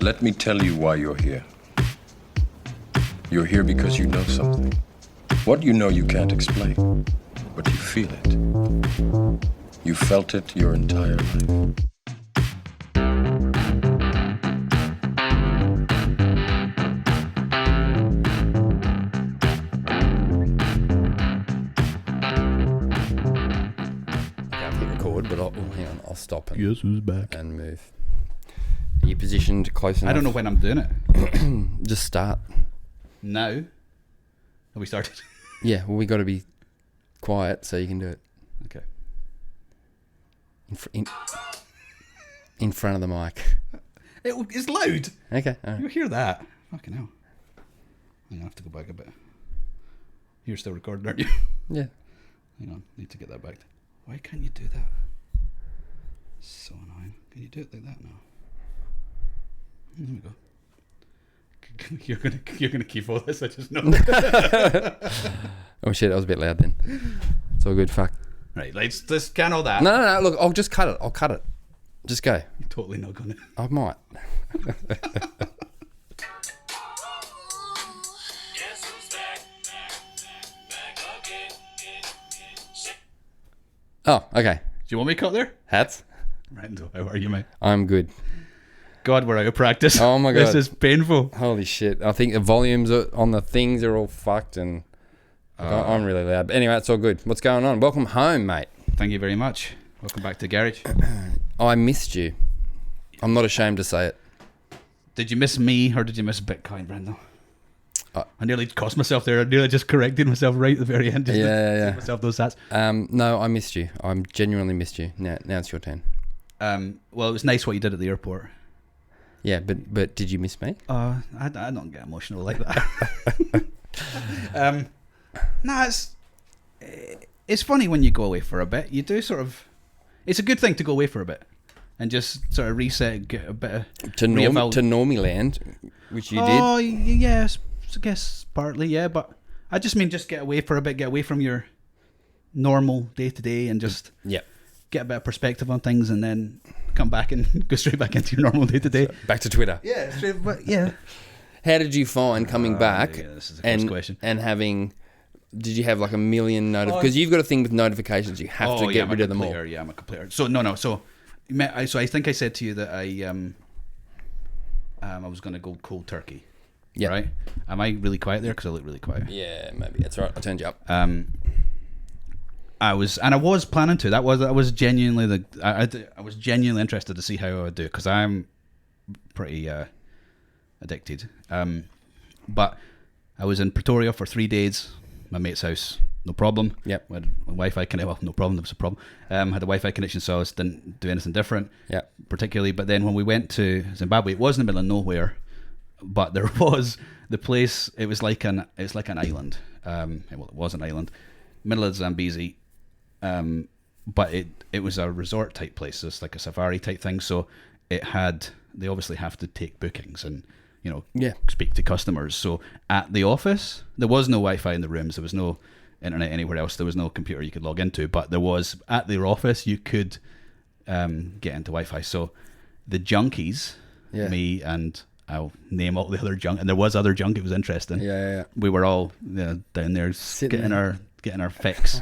Let me tell you why you're here. You're here because you know something. What you know you can't explain, but you feel it. You felt it your entire life. But hang on, I'll stop and, Yes, who's back? And move. Are you positioned close enough? I don't know when I'm doing it. Just start. Now? Have we started? Yeah, well, we got to be quiet so you can do it. Okay. In front of the mic. It's loud. Okay. All right. You hear that? Fucking hell. I'm going to have to go back a bit. You're still recording, aren't you? Yeah. Hang on, need to get that back. Why can't you do that? So annoying. Can you do it like that now? There we go. You're gonna keep all this. I just know. Oh shit, that was a bit loud then. It's all good. Fuck. Right, let's can all that. No. Look, I'll just cut it. I'll cut it. Just go. You're totally not gonna. I might. Oh, okay. Do you want me to cut there? Hats. Brendo, how are you, mate? I'm good. God, we're out of practice. Oh my God. This is painful. Holy shit. I think the volumes on the things are all fucked and I'm really loud. But anyway, it's all good. What's going on? Welcome home, mate. Thank you very much. Welcome back to the garage. I missed you. I'm not ashamed to say it. Did you miss me or did you miss Bitcoin, Brendo? I nearly cost myself there. I nearly just corrected myself right at the very end. Just to give myself those stats. No, I missed you. I genuinely missed you. Now it's your turn. Well, it was nice what you did at the airport. Yeah, but did you miss me? I don't get emotional like that. No, it's funny when you go away for a bit. You do sort of. It's a good thing to go away for a bit and just sort of reset, get a bit of to normie land, which you did. Oh yes, I guess partly, yeah. But I just mean just get away for a bit, get away from your normal day to day, and just get a bit of perspective on things, and then come back and go straight back into your normal day to day. Back to Twitter. Yeah, straight. But yeah. How did you find coming back? Yeah, this is the first question. And having. Did you have like a million because you've got a thing with notifications, you have to get rid of them all. Yeah, I'm a completer. So no. So I think I said to you that I was going to go cold turkey. Yeah. Right. Am I really quiet there? Because I look really quiet. Yeah, maybe that's right. I turned you up. I was planning to. I was genuinely I was genuinely interested to see how I would do because I'm pretty addicted. But I was in Pretoria for 3 days. My mate's house, no problem. Yep. Had a Wi-Fi connection. Well, no problem. There was a problem. Had a Wi-Fi connection, so I didn't do anything different. Yeah. Particularly, but then when we went to Zimbabwe, it was in the middle of nowhere, but there was the place. It was like an island. It was an island, middle of Zambezi. But it was a resort type place. So it's like a safari type thing. So they obviously have to take bookings and. Speak to customers. So at the office, there was no Wi-Fi in the rooms. There was no internet anywhere else. There was no computer you could log into. But there was at their office, you could get into Wi-Fi. So the junkies, me and I'll name all the other junk, and there was other junk. It was interesting. Yeah. We were all down there getting our fix.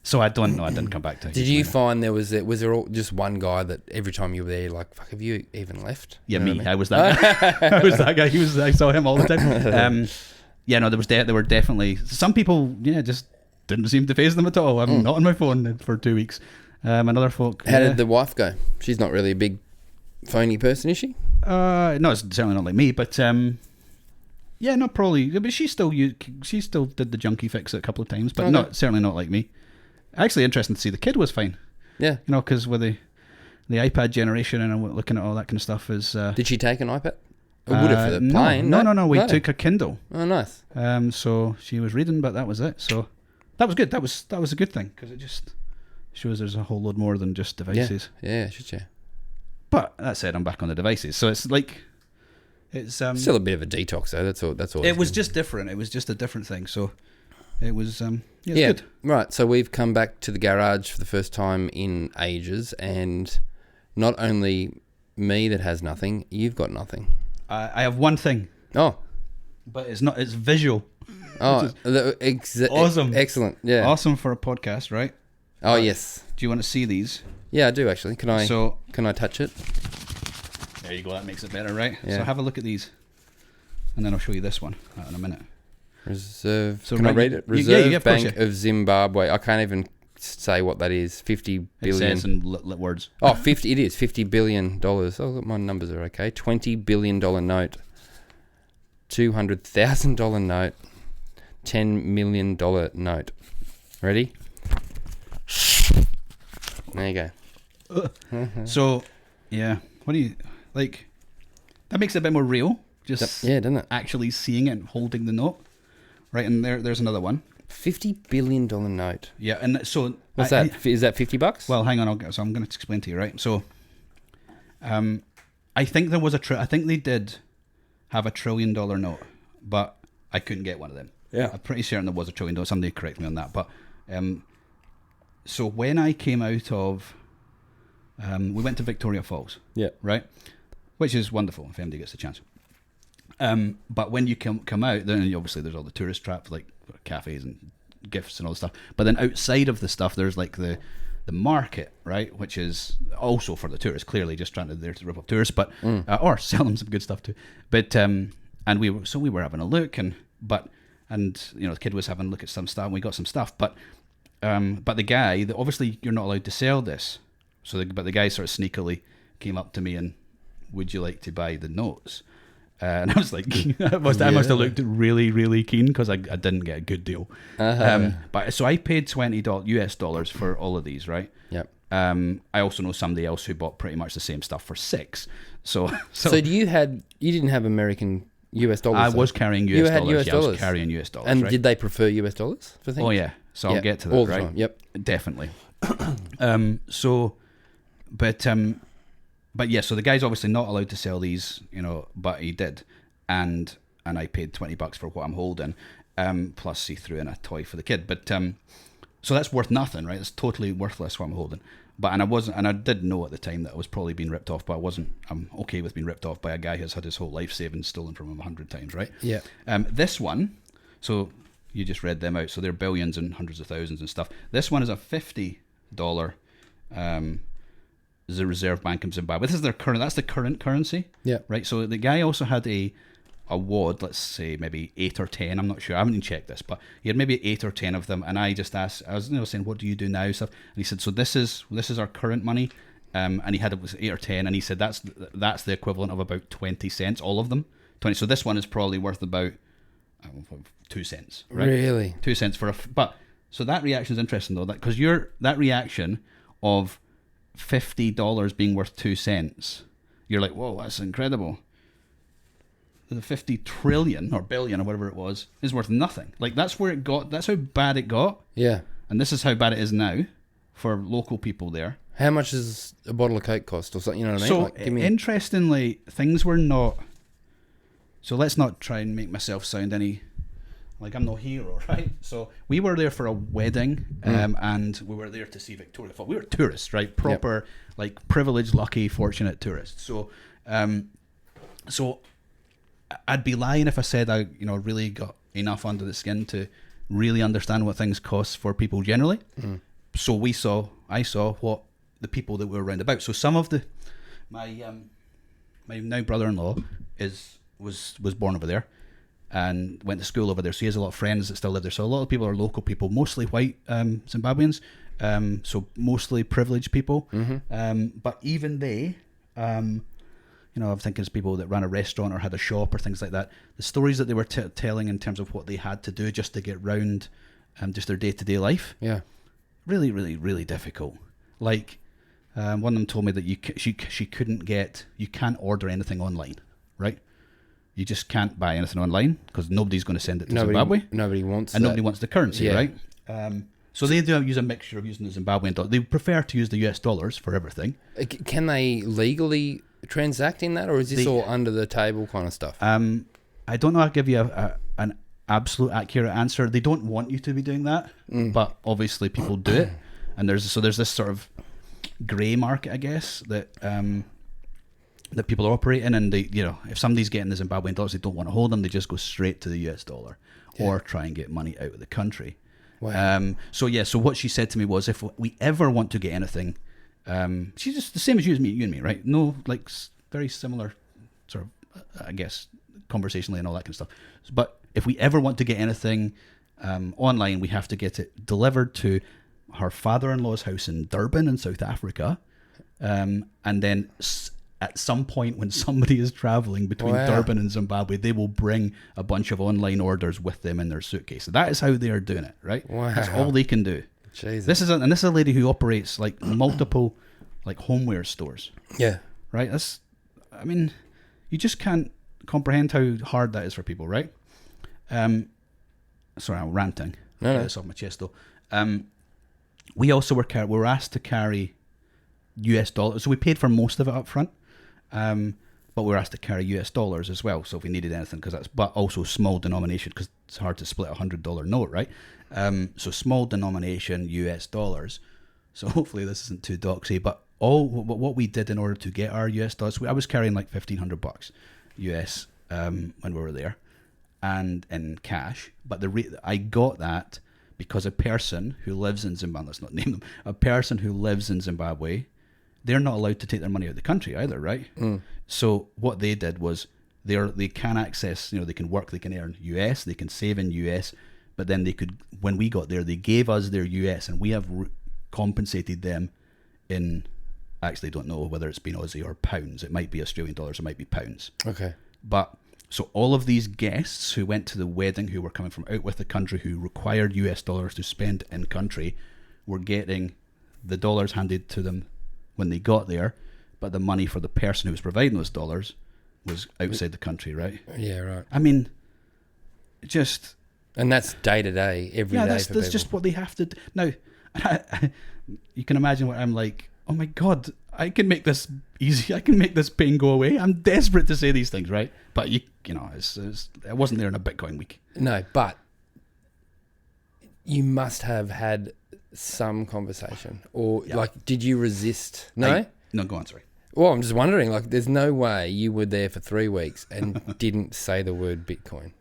So I don't know. I didn't come back to it. Did you find was there all, just one guy that every time you were there, like, fuck, have you even left? Yeah, me. I was that guy. I was that guy. I saw him all the time. There were definitely some people. Yeah, just didn't seem to faze them at all. I'm not on my phone for 2 weeks. And other folk. How did the wife go? She's not really a big phony person, is she? No, it's certainly not like me. But not probably. But she still did the junkie fix it a couple of times. But certainly not like me. Actually, interesting to see the kid was fine. Yeah, because with the iPad generation and looking at all that kind of stuff is. Did she take an iPad? Or would it for the plane? No. We took a Kindle. Oh, nice. So she was reading, but that was it. So that was good. That was a good thing because it just shows there's a whole load more than just devices. Yeah, should you? But that said, I'm back on the devices, so it's like it's still a bit of a detox though. That's all. It was just different. It was just a different thing. So. It was good. Right. So we've come back to the garage for the first time in ages, and not only me that has nothing. You've got nothing. I have one thing, Oh. but it's not. It's visual. Oh, Awesome. Excellent. Yeah. Awesome for a podcast, right? Oh, yes. Do you want to see these? Yeah, I do actually. Can I touch it? There you go. That makes it better, right? Yeah. So have a look at these, and then I'll show you this one in a minute. Reserve. So can I read it? Reserve of course, Bank of Zimbabwe. I can't even say what that is. 50 billion. It says in words. Oh, 50. It is $50 billion. Oh, my numbers are okay. $20 billion note. $200,000 note. $10 million note. Ready? There you go. So, yeah. What do you like? That makes it a bit more real. Just Yeah, doesn't it? actually seeing it and holding the note, right? And there's another one. $50 billion note. Yeah, and so What's that? Is that $50? Well, hang on. So I'm going to explain to you, right? So, I think there was I think they did have $1 trillion note, but I couldn't get one of them. Yeah. I'm pretty certain there was $1 trillion. Somebody correct me on that. But so when I came out of, we went to Victoria Falls. Yeah. Right, which is wonderful if anybody gets the chance. But when you come out, then obviously there's all the tourist traps like cafes and gifts and all the stuff. But then outside of the stuff, there's like the market, right, which is also for the tourists. Clearly, just trying to rip off tourists, but or sell them some good stuff too. But and we were having a look, and the kid was having a look at some stuff. And we got some stuff, but the guy, obviously you're not allowed to sell this. But the guy sort of sneakily came up to me and, would you like to buy the notes? And I was like, I must have looked really, really keen because I didn't get a good deal. But so I paid $20 for all of these, right? Yep. I also know somebody else who bought pretty much the same stuff for $6. So you didn't have American US dollars? I was carrying US you dollars. had US yeah, dollars. I was carrying US dollars. And right? did they prefer US dollars for things? Oh yeah. So I'll get to that. All the right? time. Yep. Definitely. But yeah, so the guy's obviously not allowed to sell these, but he did, and I paid $20 for what I'm holding, plus he threw in a toy for the kid. But so that's worth nothing, right? It's totally worthless what I'm holding. But I did know at the time that I was probably being ripped off, but I'm okay with being ripped off by a guy who's had his whole life savings stolen from him 100 times, right? Yeah. This one, so you just read them out, so they're billions and hundreds of thousands and stuff. This one is a $50. The Reserve Bank of Zimbabwe. This is that's the current currency. Yeah. Right. So the guy also had a wad, let's say maybe 8 or 10. I'm not sure. I haven't even checked this, but he had maybe 8 or 10 of them. And I just asked. I was saying, what do you do now? Stuff. And he said, so this is our current money. And he had it was 8 or 10, and he said that's the equivalent of about 20 cents, all of them. 20. So this one is probably worth about 2 cents. Right? Really? 2 cents for but so that reaction is interesting though, because that reaction of $50 being worth 2 cents, you're like, whoa, that's incredible. The 50 trillion or billion or whatever it was is worth nothing. Like that's where it got. That's how bad it got. Yeah. And this is how bad it is now for local people there. How much does a bottle of Coke cost or something? You know what I mean? So interestingly, things were not. So let's not try and make myself sound any like I'm no hero, right? So we were there for a wedding, and we were there to see Victoria Falls. We were tourists, right? Proper, like privileged, lucky, fortunate tourists. So, so I'd be lying if I said I, really got enough under the skin to really understand what things cost for people generally. So I saw what the people that were around about. So some of my now brother-in-law was born over there and went to school over there, so he has a lot of friends that still live there. So a lot of people are local people, mostly white Zimbabweans, so mostly privileged people. But even they, I'm thinking it's people that ran a restaurant or had a shop or things like that. The stories that they were telling in terms of what they had to do just to get round just their day-to-day life. Yeah. Really, really, really difficult. Like, one of them told me that she can't order anything online, right? You just can't buy anything online because nobody's going to send it to Zimbabwe. Nobody wants and nobody wants the currency, right? So they do use a mixture of using the Zimbabwean dollar. They prefer to use the US dollars for everything. Can they legally transact in that, or is this all under the table kind of stuff? I don't know. I'll give you an absolute accurate answer. They don't want you to be doing that, but obviously people do it, and there's this sort of grey market, I guess, that that people are operating, and they, if somebody's getting the Zimbabwean dollars, they don't want to hold them, they just go straight to the US dollar or try and get money out of the country. Wow. So what she said to me was, if we ever want to get anything, she's just the same as you and me, right? No, like very similar sort of, I guess, conversationally and all that kind of stuff. But if we ever want to get anything online, we have to get it delivered to her father-in-law's house in Durban in South Africa, and then at some point when somebody is traveling between Durban and Zimbabwe, they will bring a bunch of online orders with them in their suitcase. That is how they are doing it, right? Wow. That's all they can do. Jesus. This is a lady who operates like multiple like homeware stores. Yeah. Right? You just can't comprehend how hard that is for people, right? Sorry, I'm ranting. No. Get this off my chest though. We also were asked to carry US dollars, so we paid for most of it up front. But we were asked to carry US dollars as well. So if we needed anything, but also small denomination, because it's hard to split $100 note, right? So small denomination US dollars. So hopefully this isn't too doxy, but what we did in order to get our US dollars, I was carrying like $1,500 US when we were there, and in cash. But I got that because a person who lives in Zimbabwe, let's not name them, a person who lives in Zimbabwe, they're not allowed to take their money out of the country either, right? So what they did was they can access, they can work, they can earn US, they can save in US, but then they could, when we got there, they gave us their US, and we have compensated them in, actually don't know whether it's been Aussie or pounds. It might be Australian dollars, it might be pounds. Okay. But so all of these guests who went to the wedding, who were coming from out with the country, who required US dollars to spend in country, were getting the dollars handed to them when they got there, but the money for the person who was providing those dollars was outside the country, right? Yeah, right. I mean, just... And that's day to day, every day that's for people. just what they have to do. Now, you can imagine what I'm like, oh my God, I can make this easy. I can make this pain go away. I'm desperate to say these things, right? But, it wasn't there in a Bitcoin week. No, but you must have had some conversation, or did you resist? No? No, go on, sorry. Well, I'm just wondering, there's no way you were there for 3 weeks and didn't say the word Bitcoin.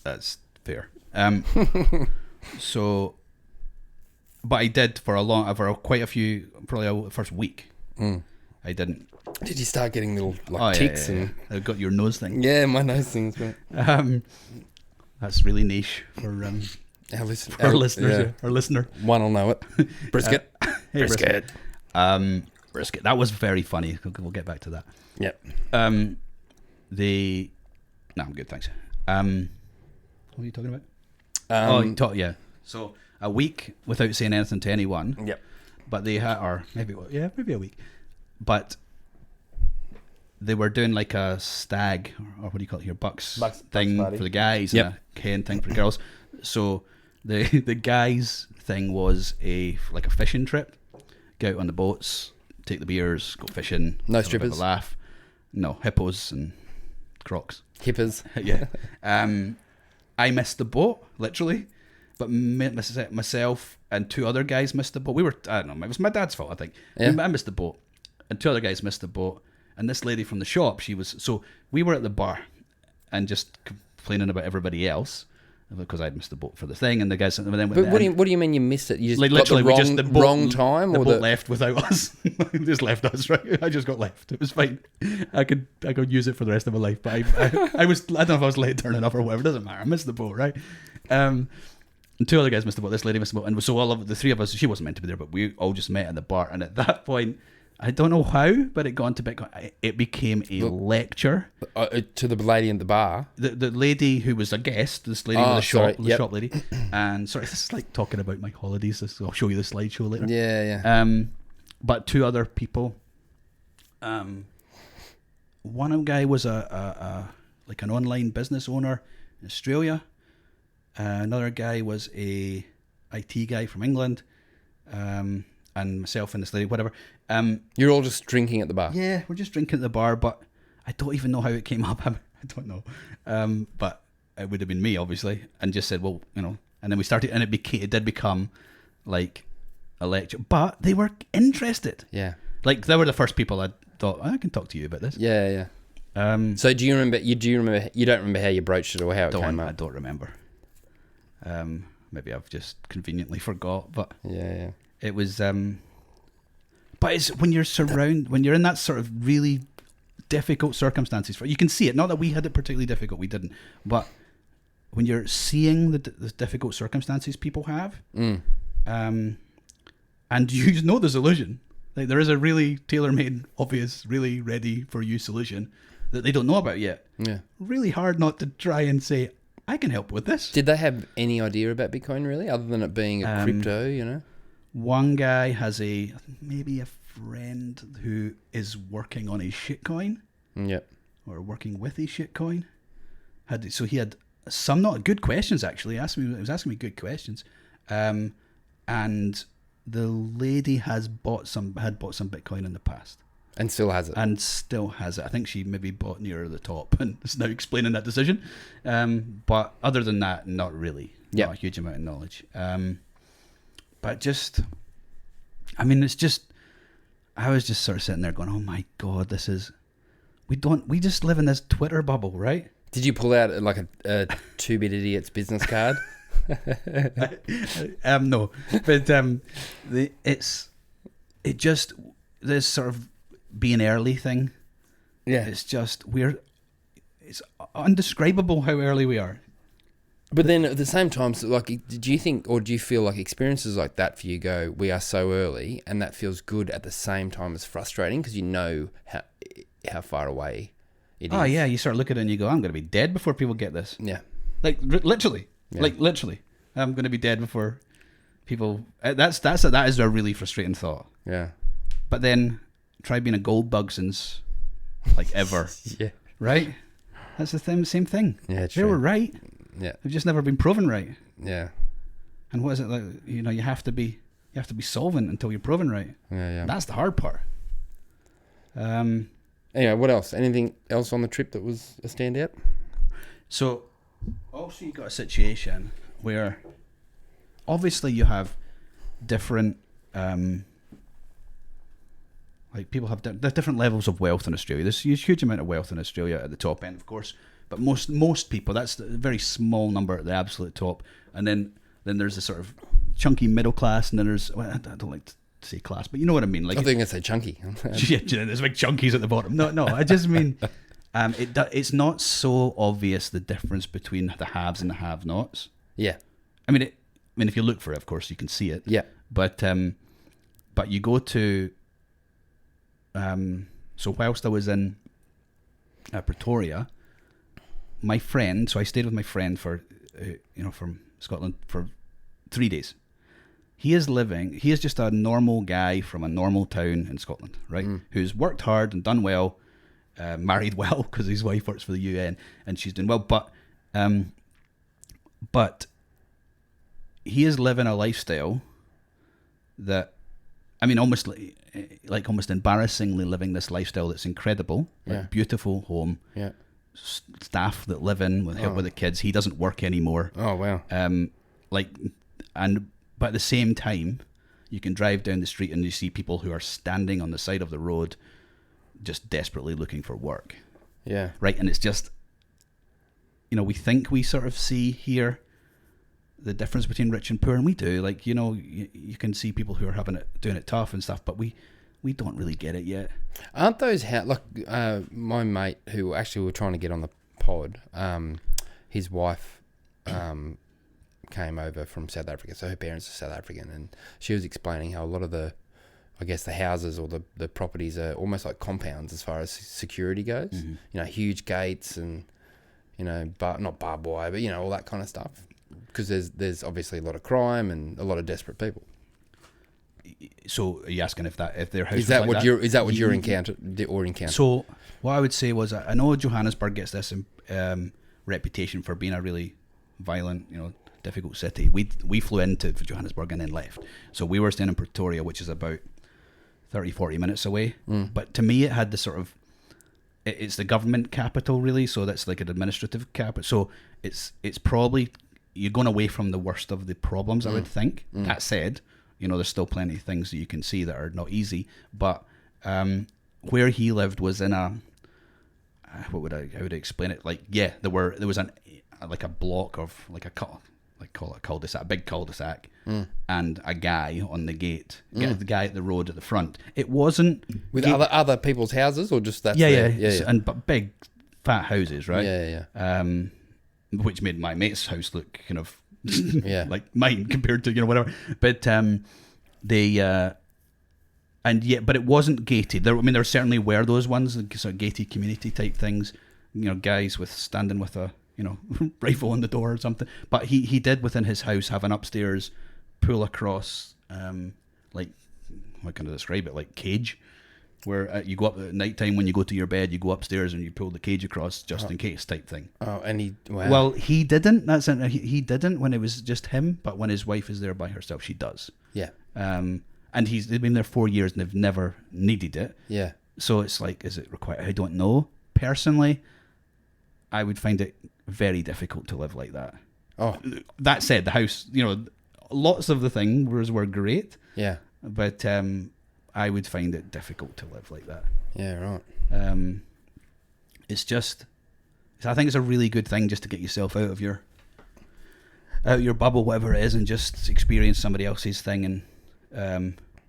That's fair. So, but I did for quite a few, probably the first week. I didn't. Did you start getting little ticks? Yeah. I got your nose thing. Yeah, my nose thing's great. That's really niche for our listeners. Yeah. Our listener. One will know it. Brisket. Hey, Brisket. Brisket. That was very funny. We'll get back to that. Yep. No, I'm good, thanks. What are you talking about? Yeah. So a week without saying anything to anyone. Yep. But they had, or maybe a week. But they were doing like a stag, or what do you call it here, bucks thing for the guys, and a hen thing for the girls. So the guys thing was a fishing trip. Go out on the boats, take the beers, go fishing. No have a bit strippers. of a laugh. No hippos and crocs. Hippers. Yeah. I missed the boat, literally. But myself and 2 other guys missed the boat. I don't know, it was my dad's fault, I think. Yeah. I missed the boat. And 2 other guys missed the boat. And this lady from the shop, so we were at the bar and just complaining about everybody else because I'd missed the boat for the thing. And the guys, and then, But what do you mean you missed it? You just got literally, the wrong time? The or boat left without us. Just left us, right? I just got left. It was fine. I could use it for the rest of my life. But I don't know if I was late turning up or whatever. It doesn't matter. I missed the boat, right? And 2 other guys missed the boat. This lady missed the boat. And so all of the 3 of us, she wasn't meant to be there, but we all just met at the bar. And at that point, I don't know how, but it got into Bitcoin. It became a lecture. To the lady in the bar? The lady who was a guest, this lady with the shop, sorry. shop lady. And sorry, this is like talking about my holidays. I'll show you the slideshow later. Yeah. But 2 other people. One guy was an online business owner in Australia. Another guy was a IT guy from England, and myself and this lady, whatever. You're all just drinking at the bar? Yeah, we're just drinking at the bar, but I don't even know how it came up. I don't know. But it would have been me, obviously, and just said, well, and then we started, and it did become like a lecture, but they were interested. Yeah. Like, they were the first people I'd thought I can talk to you about this. Yeah. So do you remember? You don't remember how you broached it or how it came up? I don't remember. Maybe I've just conveniently forgot, but yeah. it was. But it's when you're in that sort of really difficult circumstances. You can see it. Not that we had it particularly difficult, we didn't. But when you're seeing the difficult circumstances people have, and you know the solution, like there is a really tailor-made, obvious, really ready for you solution that they don't know about yet. Yeah, really hard not to try and say, I can help with this. Did they have any idea about Bitcoin really, other than it being a crypto? You know, one guy has maybe a friend who is working on a shitcoin. Yep. Or working with a shitcoin. He had some not good questions actually. He was asking me good questions. And the lady had bought some Bitcoin in the past. And still has it. I think she maybe bought near the top and is now explaining that decision. But other than that, not really. Not a huge amount of knowledge. But just, I mean, it's just, I was just sort of sitting there going, oh my God, we just live in this Twitter bubble, right? Did you pull out like a 2-bit idiot's business card? No, but this sort of being early thing. Yeah, it's it's undescribable how early we are. But then at the same time, so like, do you think, or do you feel like experiences like that for you go, we are so early, and that feels good at the same time as frustrating because you know how far away it is? Oh yeah, you start looking at it and you go, I'm going to be dead before people get this. Yeah, like literally, literally, I'm going to be dead before people. That is a really frustrating thought. Yeah, but then try being a gold bug since like ever. Yeah, right. That's the same thing. Yeah, true. They were right. Yeah, they've just never been proven right. Yeah. And what is it like? You know, you have to be solvent until you're proven right. Yeah. That's the hard part. Anyway, what else? Anything else on the trip that was a standout? So, also you got a situation where obviously you have different, like people have different levels of wealth in Australia. There's a huge amount of wealth in Australia at the top end, of course. But most people, that's a very small number at the absolute top. And then there's a sort of chunky middle class, and then there's, well, I don't like to say class, but you know what I mean. Like, I think I say chunky. Yeah, there's big chunkies at the bottom. No, I just mean it's not so obvious the difference between the haves and the have-nots. Yeah. I mean, if you look for it, of course, you can see it. Yeah. But you go to, so whilst I was in Pretoria, my friend, so I stayed with my friend for, from Scotland for 3 days. He is just a normal guy from a normal town in Scotland, right? Who's worked hard and done well, married well because his wife works for the UN and she's doing well. But he is living a lifestyle that, I mean, almost embarrassingly living this lifestyle that's incredible. Like beautiful home. Yeah. Staff that live in with help with the kids. He doesn't work anymore. Oh wow. But at the same time, you can drive down the street and you see people who are standing on the side of the road, just desperately looking for work. Yeah. Right. And it's just, we think we sort of see here the difference between rich and poor, and we do. Like, you can see people who are doing it tough and stuff, but we don't really get it yet. Aren't those my mate who actually were trying to get on the pod, his wife came over from South Africa, so her parents are South African, and she was explaining how a lot of the houses or the properties are almost like compounds as far as security goes. Mm-hmm. Huge gates and not barbed wire, but all that kind of stuff, because there's obviously a lot of crime and a lot of desperate people. So are you asking if their house is that what you're encountered or encountered? So what I would say was, I know Johannesburg gets this reputation for being a really violent, difficult city. We flew into Johannesburg and then left. So we were staying in Pretoria, which is about 30-40 minutes away. But to me, it had the sort of, it's the government capital really. So that's like an administrative capital. So it's probably, you're going away from the worst of the problems, I would think. That said, there's still plenty of things that you can see that are not easy. But where he lived was in a how would I explain it? Like, yeah, there was like a block of like call it a cul-de-sac, a big cul-de-sac, and a guy on the gate, the guy at the road at the front. It wasn't with other people's houses, or just that's yeah, yeah. And but big fat houses, right? Yeah. Which made my mate's house look kind of like mine compared to whatever. But but it wasn't gated. There certainly were those ones, sort of gated community type things. Guys standing with a rifle on the door or something. But he did within his house have an upstairs pull across, like, how can I describe it? Like cage, where you go up at night time when you go to your bed, you go upstairs and you pull the cage across just in case type thing. Oh, and well, he didn't. That's it. He didn't when it was just him. But when his wife is there by herself, she does. Yeah. And they've been there 4 years and they've never needed it. Yeah. So it's like, is it required? I don't know. Personally, I would find it very difficult to live like that. Oh. That said, the house, lots of the things were great. Yeah. But I would find it difficult to live like that. Yeah, right. It's just, I think it's a really good thing just to get yourself out of your bubble, whatever it is, and just experience somebody else's thing, and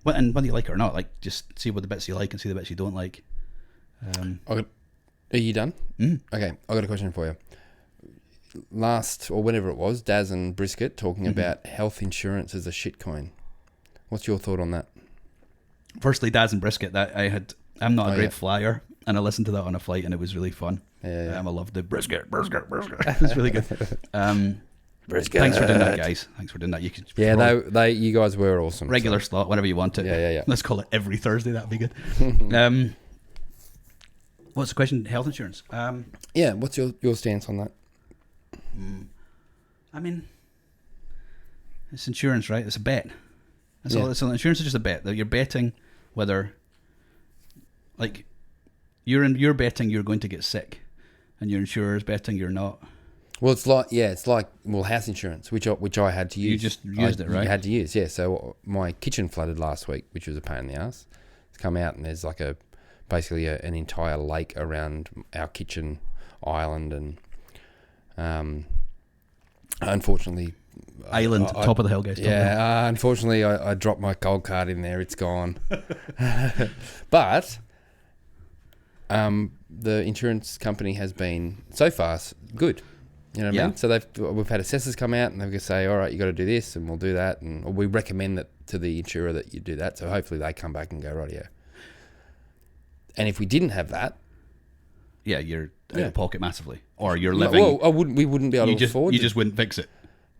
whether you like it or not, like, just see what the bits you like and see the bits you don't like. Are you done? Okay, I got a question for you. Last, or whenever it was, Daz and Brisket talking about health insurance as a shitcoin. What's your thought on that? Firstly, Daz and Brisket, I'm not a great flyer, and I listened to that on a flight, and it was really fun. Yeah. I loved the brisket. It's really good. Brisket. Thanks for doing that, guys. Thanks for doing that. You guys were awesome. Regular slot, whenever you want it. Yeah. Let's call it every Thursday. That'd be good. What's the question? Health insurance. Yeah. What's your stance on that? I mean, it's insurance, right? It's a bet. That's all. So insurance is just a bet. That you're betting whether, like, you're betting you're going to get sick, and your insurer's betting you're not. Well, it's like house insurance, which I had to use. You just used it, right? You had to use, yeah. So my kitchen flooded last week, which was a pain in the ass. It's come out and there's like basically an entire lake around our kitchen island, and unfortunately, island top of the hill, guys. Yeah, unfortunately, I dropped my cold card in there. It's gone. But the insurance company has been so far good. You know what I mean? So we've had assessors come out and they're going to say, all right, you got to do this and we'll do that, or we recommend that to the insurer that you do that. So hopefully they come back and go, right, yeah. And if we didn't have that, you're out of pocket massively, or you're living. Well, we wouldn't be able to afford. You just wouldn't fix it.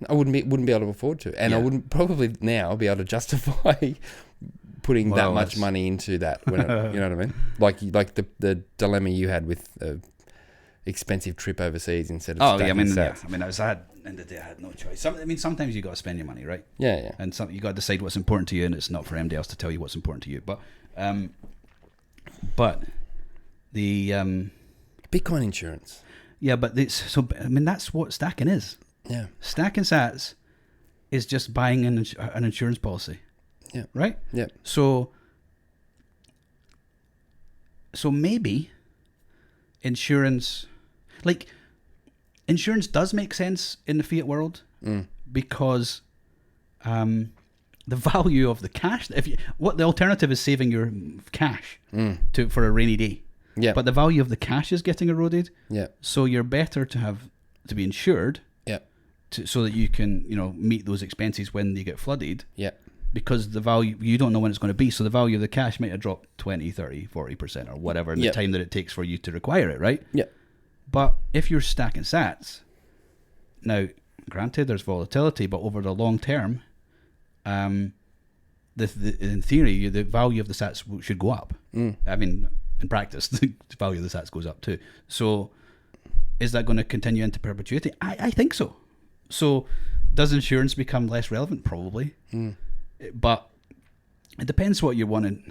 I wouldn't be able to afford to, and I wouldn't probably now be able to justify putting that much money into that. You know what I mean? Like the dilemma you had with expensive trip overseas instead of end of the day I had no choice. Sometimes you got to spend your money, right? Yeah. And you got to decide what's important to you, and it's not for anybody else to tell you what's important to you. But the Bitcoin insurance. Yeah, but that's what stacking is. Yeah, stacking sats is just buying an insurance policy. Yeah. Right. Yeah. So maybe insurance does make sense in the fiat world because the value of the cash. What the alternative is saving your cash for a rainy day. Yeah. But the value of the cash is getting eroded. Yeah. So you're better to be insured. Yeah. So that you can meet those expenses when they get flooded. Yeah. Because the value, you don't know when it's going to be, so the value of the cash might have dropped 20, 30, 40% or whatever in the time that it takes for you to require it, right? Yeah. But if you're stacking sats, now, granted, there's volatility, but over the long term, in theory, the value of the sats should go up. I mean, in practice, the value of the sats goes up too. So is that going to continue into perpetuity? I think so. So does insurance become less relevant? Probably. But it depends what you're wanting.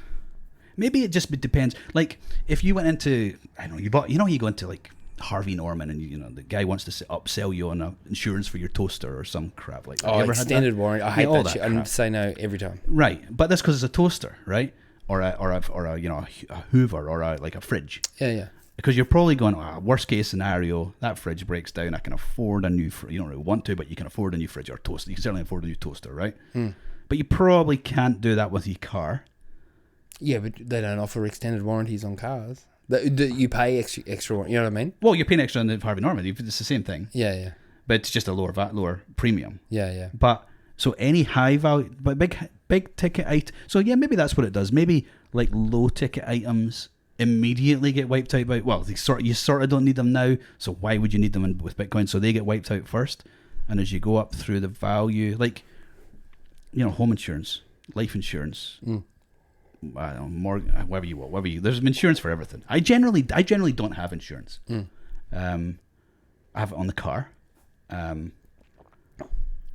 Maybe it just depends. Like if you went into, I don't know, you go into like Harvey Norman and the guy wants to upsell you on insurance for your toaster or some crap like that. Extended warranty. I hate that shit. I say no every time. Right. But that's because it's a toaster, right? or a you know a Hoover or like a fridge. Yeah. Because you're probably going, worst case scenario, that fridge breaks down. I can afford a new fridge. You don't really want to, but you can afford a new fridge or toaster. You can certainly afford a new toaster, right? But you probably can't do that with your car. Yeah, but they don't offer extended warranties on cars. You pay extra. You know what I mean? Well, you're paying extra on the Harvey Norman. It's the same thing. Yeah. But it's just a lower premium. Yeah. But so any high value, but big ticket item. So yeah, maybe that's what it does. Maybe like low ticket items immediately get wiped out by, well, you sort of don't need them now, so why would you need them with Bitcoin? So they get wiped out first, and as you go up through the value, like, you know, home insurance, life insurance, I don't know, more, whatever you, there's insurance for everything. I generally don't have insurance. I have it on the car, and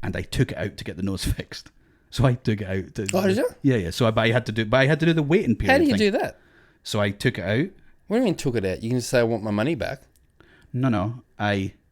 I took it out to get the nose fixed. So I took it out. Did you? Yeah. So I had to do the waiting period. How do you thing. do that? So I took it out. What do you mean took it out? You can just say I want my money back. No.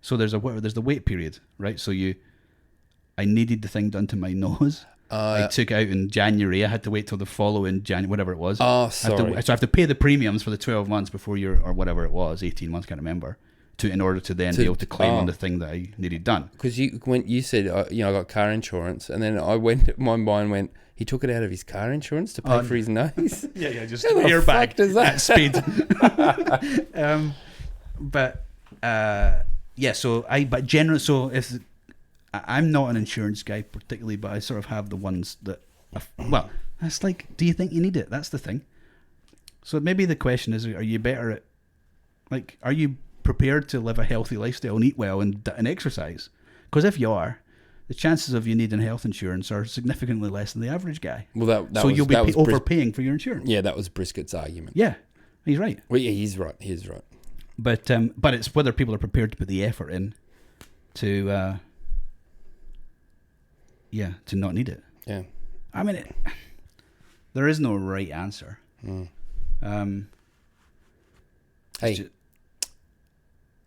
So there's the wait period, right? So I needed the thing done to my nose. I took it out in January. I had to wait till the following January, whatever it was. Oh, sorry. So I have to pay the premiums for the 12 months before or whatever it was, 18 months, can't remember, in order to then be able to claim on the thing that I needed done. Because when you said, I got car insurance, and then my mind went, he took it out of his car insurance to pay for his nose. Yeah, just airbag at speed. I'm not an insurance guy particularly, but I sort of have the ones that, well, that's like, do you think you need it? That's the thing. So maybe the question is, are you better at, like, are you prepared to live a healthy lifestyle and eat well and exercise? Because if you are, the chances of you needing health insurance are significantly less than the average guy. Well, you'll be overpaying for your insurance. Yeah, that was Brisket's argument. Yeah, he's right. Well, yeah, he's right. But it's whether people are prepared to put the effort in to not need it. Yeah. I mean, there is no right answer. Hey,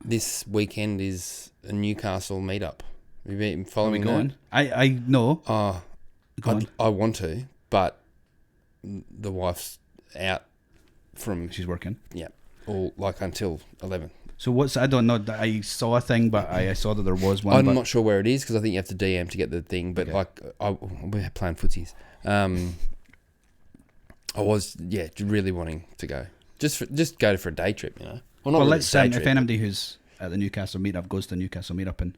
this weekend is a Newcastle meetup. Have you been following that? Going? I know. I want to, but the wife's out from... She's working? Yeah. Or like until 11. So I don't know, I saw a thing, but I saw that there was one. I'm not sure where it is because I think you have to DM to get the thing, but we're playing footsies. I was, really wanting to go. Just go for a day trip, you know. Let's say if anybody who's at the Newcastle meetup goes to the Newcastle meetup and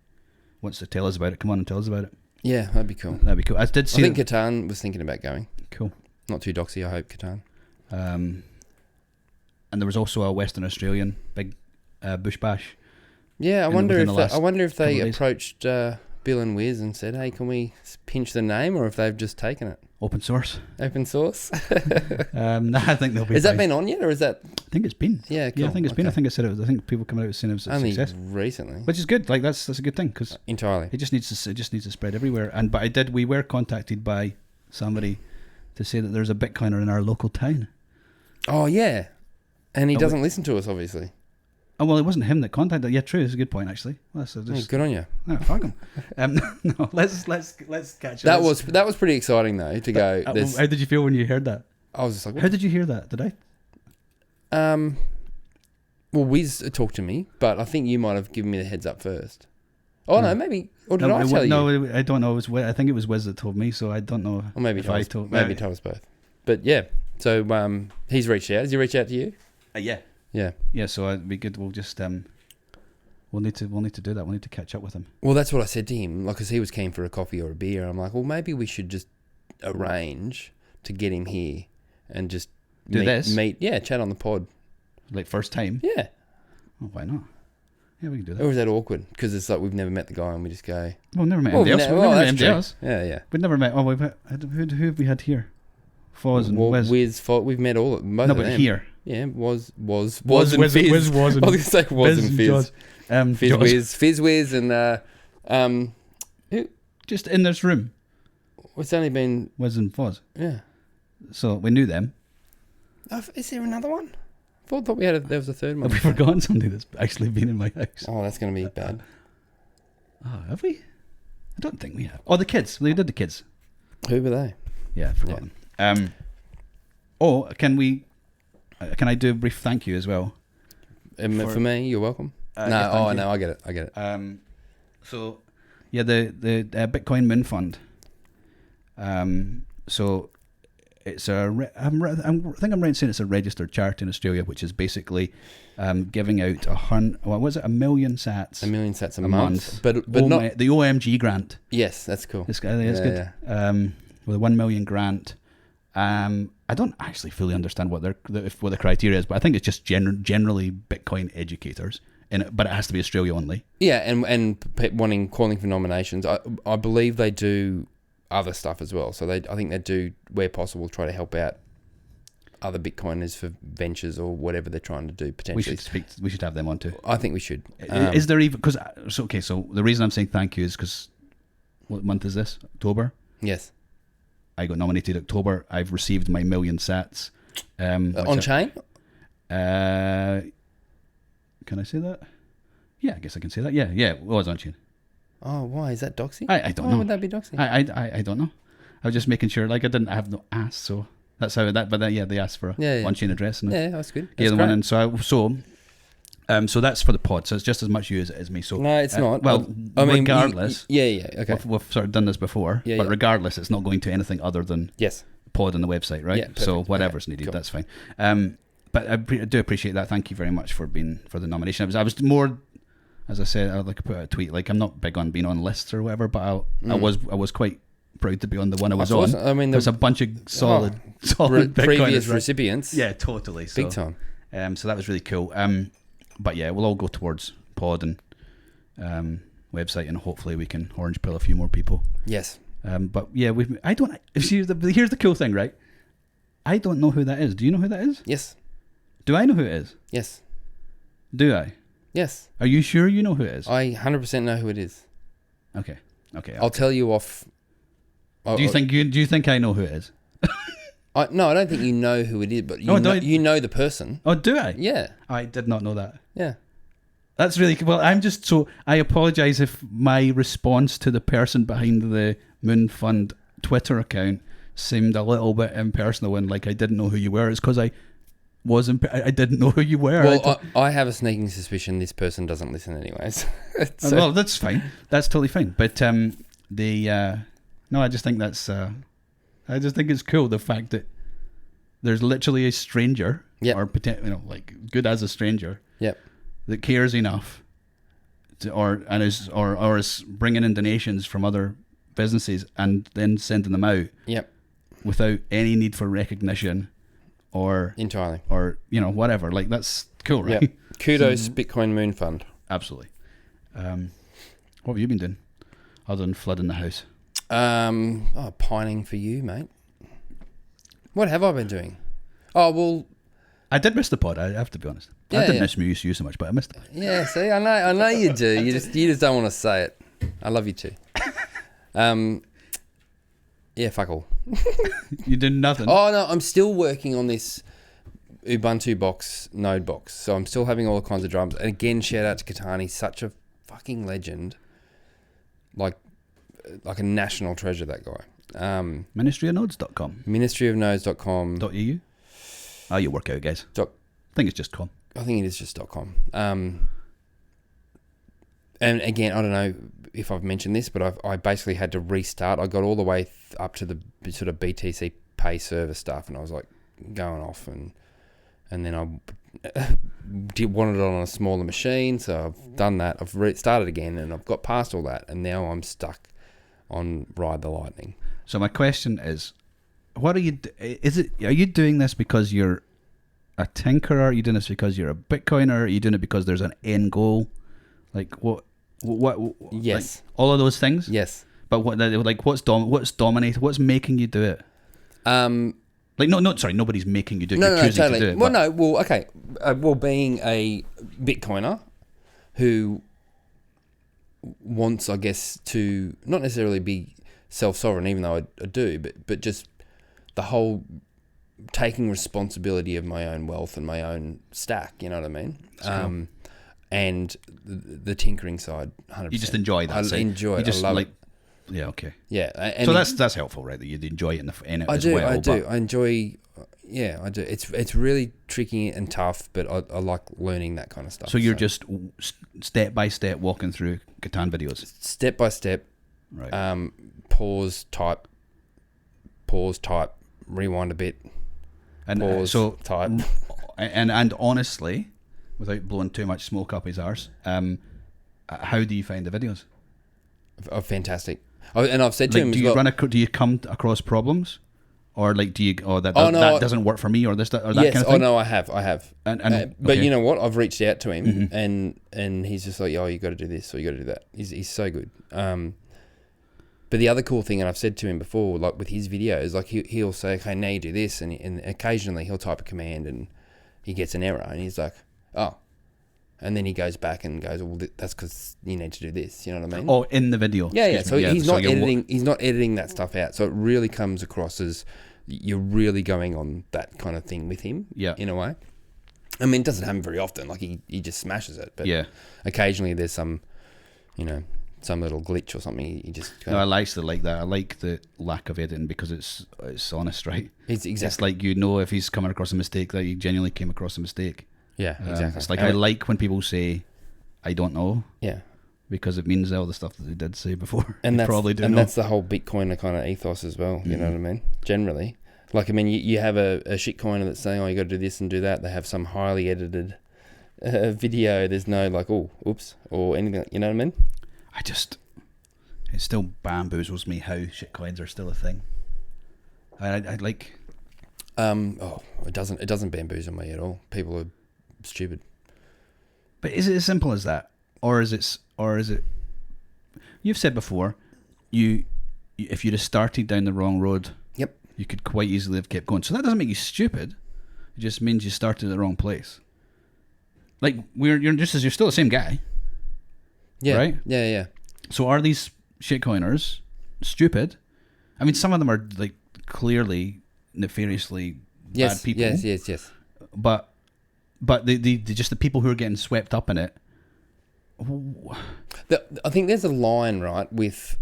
wants to tell us about it, come on and tell us about it. Yeah, that'd be cool. I think Catan was thinking about going. Cool. Not too doxy, I hope, Catan. And there was also a Western Australian big bush bash. Yeah, I wonder if they approached Bill and Wiz and said, "Hey, can we pinch the name?" Or if they've just taken it. Open source. Open source. No, I think they'll be. Has that been on yet, or is that? I think it's been. Yeah, cool. Yeah, I think it's been. I think I said it was. I think people coming out saying it was a only success recently, which is good. Like that's a good thing because entirely. It just needs to spread everywhere. We were contacted by somebody to say that there's a Bitcoiner in our local town. Oh yeah, and he doesn't listen to us, obviously. Oh well, it wasn't him that contacted. Yeah, true. It's a good point actually. Good on you. No, fuck him. No, let's catch up. That was pretty exciting though to go. How did you feel when you heard that? I was just like, what? How did you hear that? Did I? Well, Wiz talked to me, but I think you might have given me the heads up first. Oh no, maybe. Or did I tell you? No, I don't know. I think it was Wiz that told me, so I don't know. Or maybe told us both. But yeah, so he's reached out. Has he reached out to you? Yeah. Yeah, so it'd be good. We'll just we'll need to do that. We'll need to catch up with him. Well, that's what I said to him. Like, because he was keen for a coffee or a beer. I'm like, well, maybe we should just arrange to get him here and just meet. Yeah, chat on the pod. Like first time. Yeah. Oh, why not? Yeah, we can do that. Or is that awkward? Because it's like we've never met the guy and we just go. Well, never met anybody else. We've never met anybody else. Yeah. We've never met. Oh, who have we had here? Foz and Wiz. We've met all. No, but them. Here. Yeah, was and Fizz. Was and I was going to say was and Fizz. Fizz Wiz and who? Just in this room. It's only been Wiz and Foz. Yeah. So we knew them. Is there another one? I thought there was a third one. Have we forgotten somebody that's actually been in my house? Oh, that's going to be bad. Oh, have we? I don't think we have. Oh, the kids. We did the kids. Who were they? Yeah, I've forgotten. Oh, can I do a brief thank you as well? For me, you're welcome. Yeah, No, I get it. So, yeah, the Bitcoin Moon Fund. So it's I think I'm right in saying it's a registered charity in Australia, which is basically giving out $1 million sats. $1 million sats a month. But not the OMG grant. Yes, that's cool. This guy is good. Yeah. With a 1 million grant. I don't actually fully understand what the criteria is, but I think it's just generally Bitcoin educators. But it has to be Australia only. Yeah, and calling for nominations. I believe they do other stuff as well. So I think they do, where possible, try to help out other Bitcoiners for ventures or whatever they're trying to do potentially. We should have them on too. I think we should. Is there even so the reason I'm saying thank you is because what month is this? October. Yes. I got nominated October. I've received my 1 million sats. On chain? Can I say that? Yeah, I guess I can say that. Yeah, it was on chain. Oh, why? Is that doxy? I don't know. Why would that be doxy? I don't know. I was just making sure, like, I have no ass, so that's how they asked for a on-chain address. And that's good. That's the one, and so that's for the pod, so it's just as much you as me. So no, it's not. Well, I mean, regardless. Okay. We've sort of done this before, but regardless, it's not going to anything other than pod on the website, right? Yeah, so whatever's needed, cool. That's fine. But I do appreciate that. Thank you very much for the nomination. I was more, as I said, I like put out a tweet. Like, I'm not big on being on lists or whatever, but I was quite proud to be on the one I was on. I mean, there's a bunch of solid previous recipients. Yeah, totally. So, big time. So that was really cool. But yeah, we'll all go towards pod and website, and hopefully we can orange pill a few more people. Yes. But yeah, here's the cool thing, right? I don't know who that is. Do you know who that is? Yes. Do I know who it is? Yes. Do I? Yes. Are you sure you know who it is? I 100% know who it is. Okay. I'll tell you off. Do you think I know who it is? No, I don't think you know who it is, but you know the person. Oh, do I? Yeah. I did not know that. Yeah. That's really cool. Well, I apologise if my response to the person behind the Moon Fund Twitter account seemed a little bit impersonal and like I didn't know who you were. It's because I didn't know who you were. Well, I have a sneaking suspicion this person doesn't listen anyways. Well, that's fine. That's totally fine. But no, I just think I just think it's cool, the fact that there's literally a stranger, or like good as a stranger, that cares enough or is bringing in donations from other businesses and then sending them out, without any need for recognition or entirely, or whatever. Like, that's cool, right? Yep. Kudos, Bitcoin Moon Fund. Absolutely. What have you been doing other than flooding the house? Pining for you, mate. What have I been doing? Oh, well, I did miss the pod, I have to be honest. I didn't miss you so much, but I missed it. Yeah, see, I know you do. You just don't want to say it. I love you too. Yeah, fuck all. You did nothing? Oh, no, I'm still working on this Ubuntu box, node box. So I'm still having all kinds of drums. And again, shout out to Katani, such a fucking legend. Like a national treasure, that guy. Ministryofnodes.com. Ministryofnodes.com. .eu? Oh, you work out, guys. I think it's just .com. I think it is just .com. And again, I don't know if I've mentioned this, but I basically had to restart. I got all the way up to the sort of BTC pay server stuff, and I was like going off, and then I wanted it on a smaller machine, so I've done that. I've restarted again, and I've got past all that, and now I'm stuck on Ride the Lightning. So my question is, are you doing this because you're a tinkerer? Are you doing this because you're a Bitcoiner? Are you doing it because there's an end goal? Like what? Yes. Like all of those things. Yes. But what's dominated? What's making you do it? Sorry, nobody's making you do it. You're choosing totally. To do it. Well, no. Well, okay. Being a Bitcoiner who wants, I guess, to not necessarily be self-sovereign, even though I do, but just the whole taking responsibility of my own wealth and my own stack. You know what I mean? Cool. And the tinkering side, 100%. You just enjoy that. I enjoy it. I love it. Yeah. Okay. Yeah. So that's helpful, right? That you enjoy it in it as well. I do. I enjoy, Yeah, I do. It's really tricky and tough, but I like learning that kind of stuff. So you're just step by step walking through Catan videos? Step by step. Right. Pause, type, rewind a bit, And pause, type. And honestly, without blowing too much smoke up his arse, how do you find the videos? Oh, fantastic. And I've said to him, do you come across problems, or like that doesn't work for me, or this or that yes, kind of thing? no, I have. But okay. you know what? I've reached out to him, and he's just like, oh, you got to do this or you got to do that. He's so good. But the other cool thing, and I've said to him before, like with his videos, like he'll say, okay, now you do this, and occasionally he'll type a command and he gets an error, and he's like, oh. And then he goes back and goes, well, that's because you need to do this. You know what I mean? Oh, in the video. Yeah. So he's not editing. He's not editing that stuff out. So it really comes across as you're really going on that kind of thing with him. Yeah. In a way. I mean, it doesn't happen very often. Like he just smashes it. But yeah. Occasionally there's some little glitch or something. He just. No, I like that. I like the lack of editing because it's honest, right? It's like if he's coming across a mistake, that he genuinely came across a mistake. Yeah, exactly. It's like I like when people say, "I don't know." Yeah, because it means all the stuff that they did say before. And that's the whole Bitcoiner kind of ethos as well. You know what I mean? Generally, like I mean, you have a shitcoiner that's saying, "Oh, you got to do this and do that." They have some highly edited video. There's no like, "Oh, oops," or anything. You know what I mean? It still bamboozles me how shitcoins are still a thing. I like. It doesn't bamboozle me at all. People are stupid. But is it as simple as that, or is it? You've said before, if you'd have started down the wrong road, yep, you could quite easily have kept going. So that doesn't make you stupid. It just means you started at the wrong place. Like you're still the same guy. Yeah. Right. Yeah. So are these shitcoiners stupid? I mean, some of them are like clearly nefariously bad people. Yes. But the just the people who are getting swept up in it. I think there's a line, right, with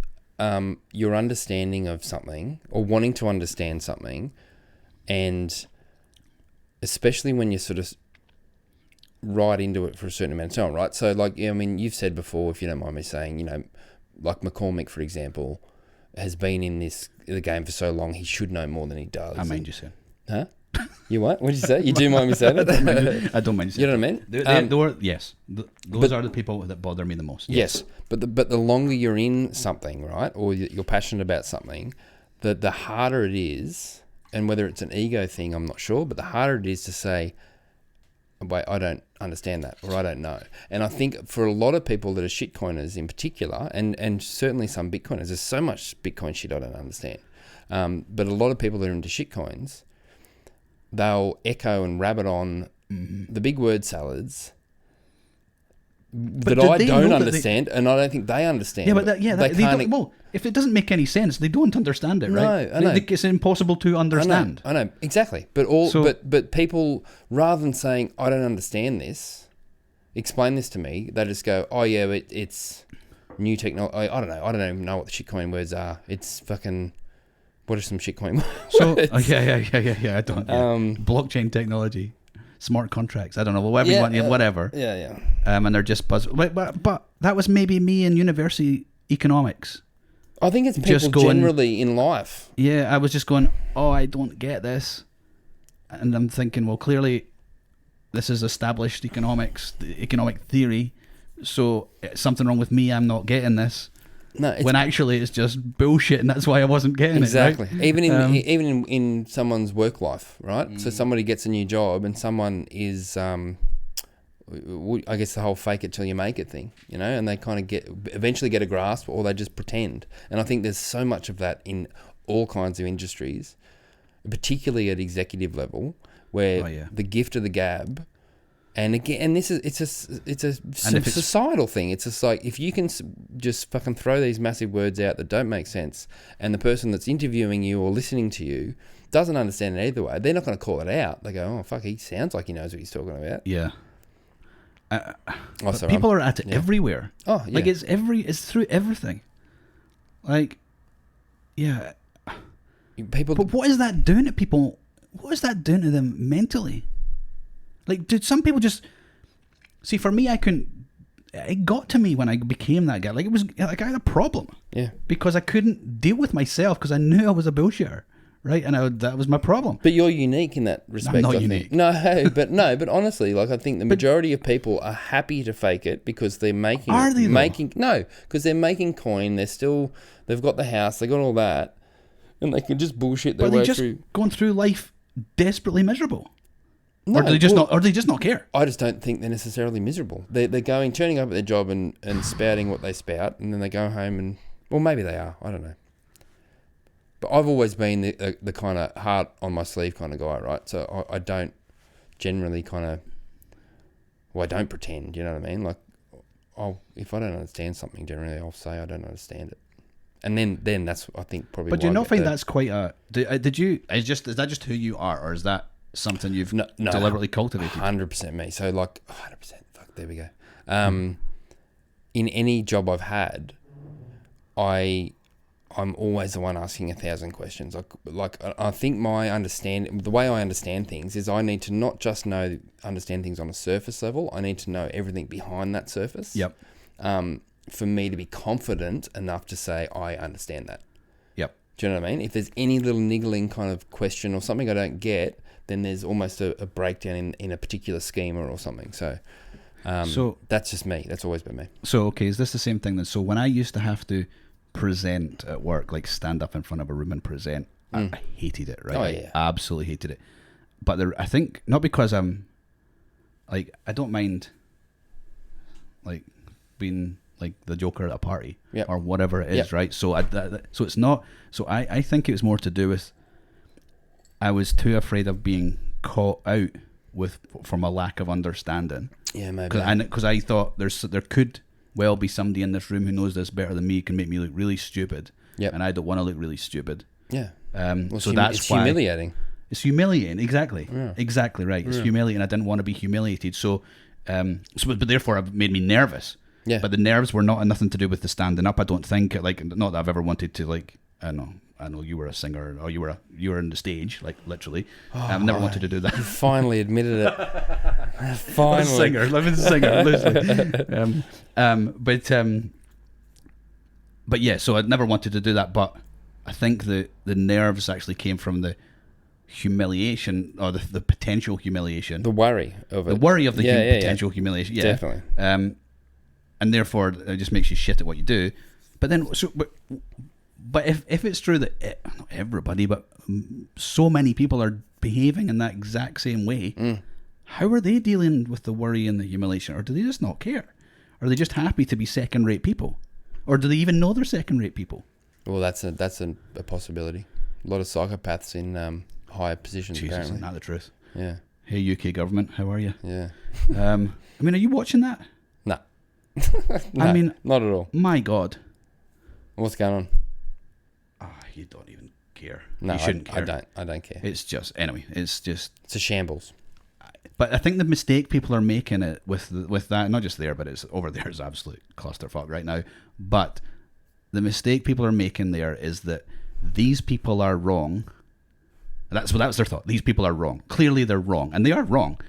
your understanding of something or wanting to understand something, and especially when you're sort of right into it for a certain amount of time, right? So, like, I mean, you've said before, if you don't mind me saying, like McCormick, for example, has been in the game for so long, he should know more than he does. I mind you saying. Huh? You what? What did you say? You do mind me saying it? I don't mind you saying. You know what I mean? Yes. Those are the people that bother me the most. Yes. But the longer you're in something, right, or you're passionate about something, the harder it is, and whether it's an ego thing, I'm not sure, but the harder it is to say, wait, I don't understand that, or I don't know. And I think for a lot of people that are shitcoiners in particular, and certainly some Bitcoiners, there's so much Bitcoin shit I don't understand. But a lot of people that are into shitcoins, they'll echo and rabbit on the big word salads that I don't understand, and I don't think they understand. Yeah, but they don't, well, if it doesn't make any sense, they don't understand it, right? No, I know. It's impossible to understand. I know exactly. But but people, rather than saying I don't understand this, explain this to me, they just go, oh yeah, it's new technology. I don't know. I don't even know what the shitcoin words are. It's fucking. What are some shitcoin words? So yeah. I don't. Yeah. Blockchain technology, smart contracts. I don't know. Whatever you want, whatever. Yeah. And they're just but that was maybe me in university economics. I think it's people generally in life. Yeah, I was just going, oh, I don't get this, and I'm thinking, well, clearly, this is established economic theory. So something wrong with me. I'm not getting this. No, when actually it's just bullshit, and that's why I wasn't getting exactly. it. Right? Even in someone's work life, right? So somebody gets a new job, and someone is, I guess the whole fake it till you make it thing, and they kind of eventually get a grasp, or they just pretend. And I think there's so much of that in all kinds of industries, particularly at executive level, where the gift of the gab. And again, it's a societal thing. It's just like, if you can just fucking throw these massive words out that don't make sense, and the person that's interviewing you or listening to you doesn't understand it either way, they're not going to call it out. They go, oh fuck, he sounds like he knows what he's talking about. Yeah. People are at it everywhere. Oh yeah. Like it's through everything. Like, yeah. People. But what is that doing to people what is that doing to them mentally? Like, did some people just see? For me, I couldn't. It got to me when I became that guy. Like, it was like I had a problem. Yeah. Because I couldn't deal with myself because I knew I was a bullshitter, right? And that was my problem. But you're unique in that respect. I'm not I unique. Think. No, but honestly, like I think the majority of people are happy to fake it because they're making. Are they though? No, because they're making coin. They've got the house. They got all that, and they can just bullshit their But way they just through. going through life desperately miserable. No, Or do they just not care? I just don't think they're necessarily miserable. They're turning up at their job and spouting what they spout, and then they go home and, well, maybe they are. I don't know. But I've always been the kind of heart on my sleeve kind of guy, right? So I don't generally I don't pretend. You know what I mean? Like, if I don't understand something, generally I'll say I don't understand it, and then that's, I think, probably. But do you not find that's quite a? Did you? Is that just who you are, or is that something you've deliberately cultivated? 100% me. So like 100%. Fuck, there we go. In any job I've had, I'm always the one asking 1,000 questions. Like I think the way I understand things is I need to not just understand things on a surface level. I need to know everything behind that surface. Yep. For me to be confident enough to say I understand that. Yep. Do you know what I mean? If there's any little niggling kind of question or something I don't get, then there's almost a breakdown in a particular schema or something. So that's just me. That's always been me. So, okay, is this the same thing then? So when I used to have to present at work, like stand up in front of a room and present, I hated it, right? Oh, yeah. I absolutely hated it. But I think, not because I'm, like, I don't mind, like, being like the Joker at a party or whatever it is, right? So so it's not, so I think it was more to do with, I was too afraid of being caught out from a lack of understanding. Yeah, maybe. Because I thought there could well be somebody in this room who knows this better than me, can make me look really stupid. Yep. And I don't want to look really stupid. Yeah. So that's it's why humiliating. it's humiliating. Exactly. Yeah. Exactly right. It's humiliating. I didn't want to be humiliated. So, but therefore it made me nervous. Yeah. But the nerves were nothing to do with the standing up. I don't think. Like, not that I've ever wanted to, like, I know you were a singer, or you were on the stage, like, literally. I've never wanted to do that. You finally admitted it. Finally. I'm a singer, loosely. But yeah, so I'd never wanted to do that. But I think the nerves actually came from the humiliation, or the potential humiliation, The worry of it. the worry of the potential humiliation. Yeah, Definitely. And therefore it just makes you shit at what you do. But then, but if it's true that not everybody, but so many people are behaving in that exact same way, how are they dealing with the worry and the humiliation? Or do they just not care? Are they just happy to be second-rate people? Or do they even know they're second-rate people? Well, that's a possibility. A lot of psychopaths in higher positions, Jesus, apparently. isn't that the truth? Yeah. Hey, UK government, how are you? Yeah. I mean, are you watching that? No. I mean, not at all. my God. What's going on? You don't even care. No, you shouldn't care. I don't care. It's just, anyway, it's a shambles. But I think the mistake people are making it with that, not just there, but it's over there is absolute clusterfuck right now. But the mistake people are making there is that these people are wrong. That was their thought. These people are wrong. Clearly they're wrong, and they are wrong.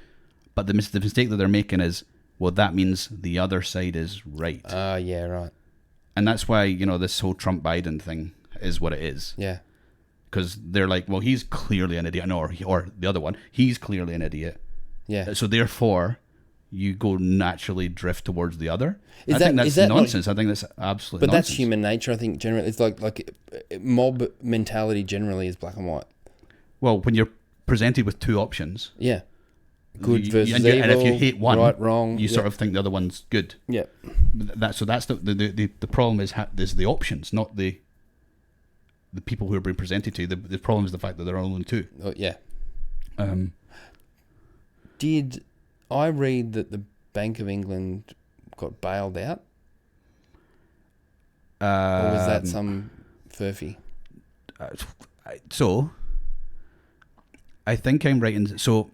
But the mistake that they're making is, well, that means the other side is right. Yeah, right. And that's why, this whole Trump-Biden thing is what it is. Yeah. Because they're like, well, he's clearly an idiot. No, or the other one, he's clearly an idiot. Yeah. So therefore, you go naturally drift towards the other. I think that's that nonsense. I think that's absolute But nonsense. that's human nature, I think, generally. It's like mob mentality generally is black and white. Well, when you're presented with two options, Yeah. Good versus and evil. and if you hate one, right, wrong. you sort of think the other one's good. Yeah. That's the problem is the options, not the people who are being presented to. The problem is the fact that there are only two. Oh, yeah. Um, Did I read that the Bank of England got bailed out? Or was that some furphy? So, I think I'm right in... So,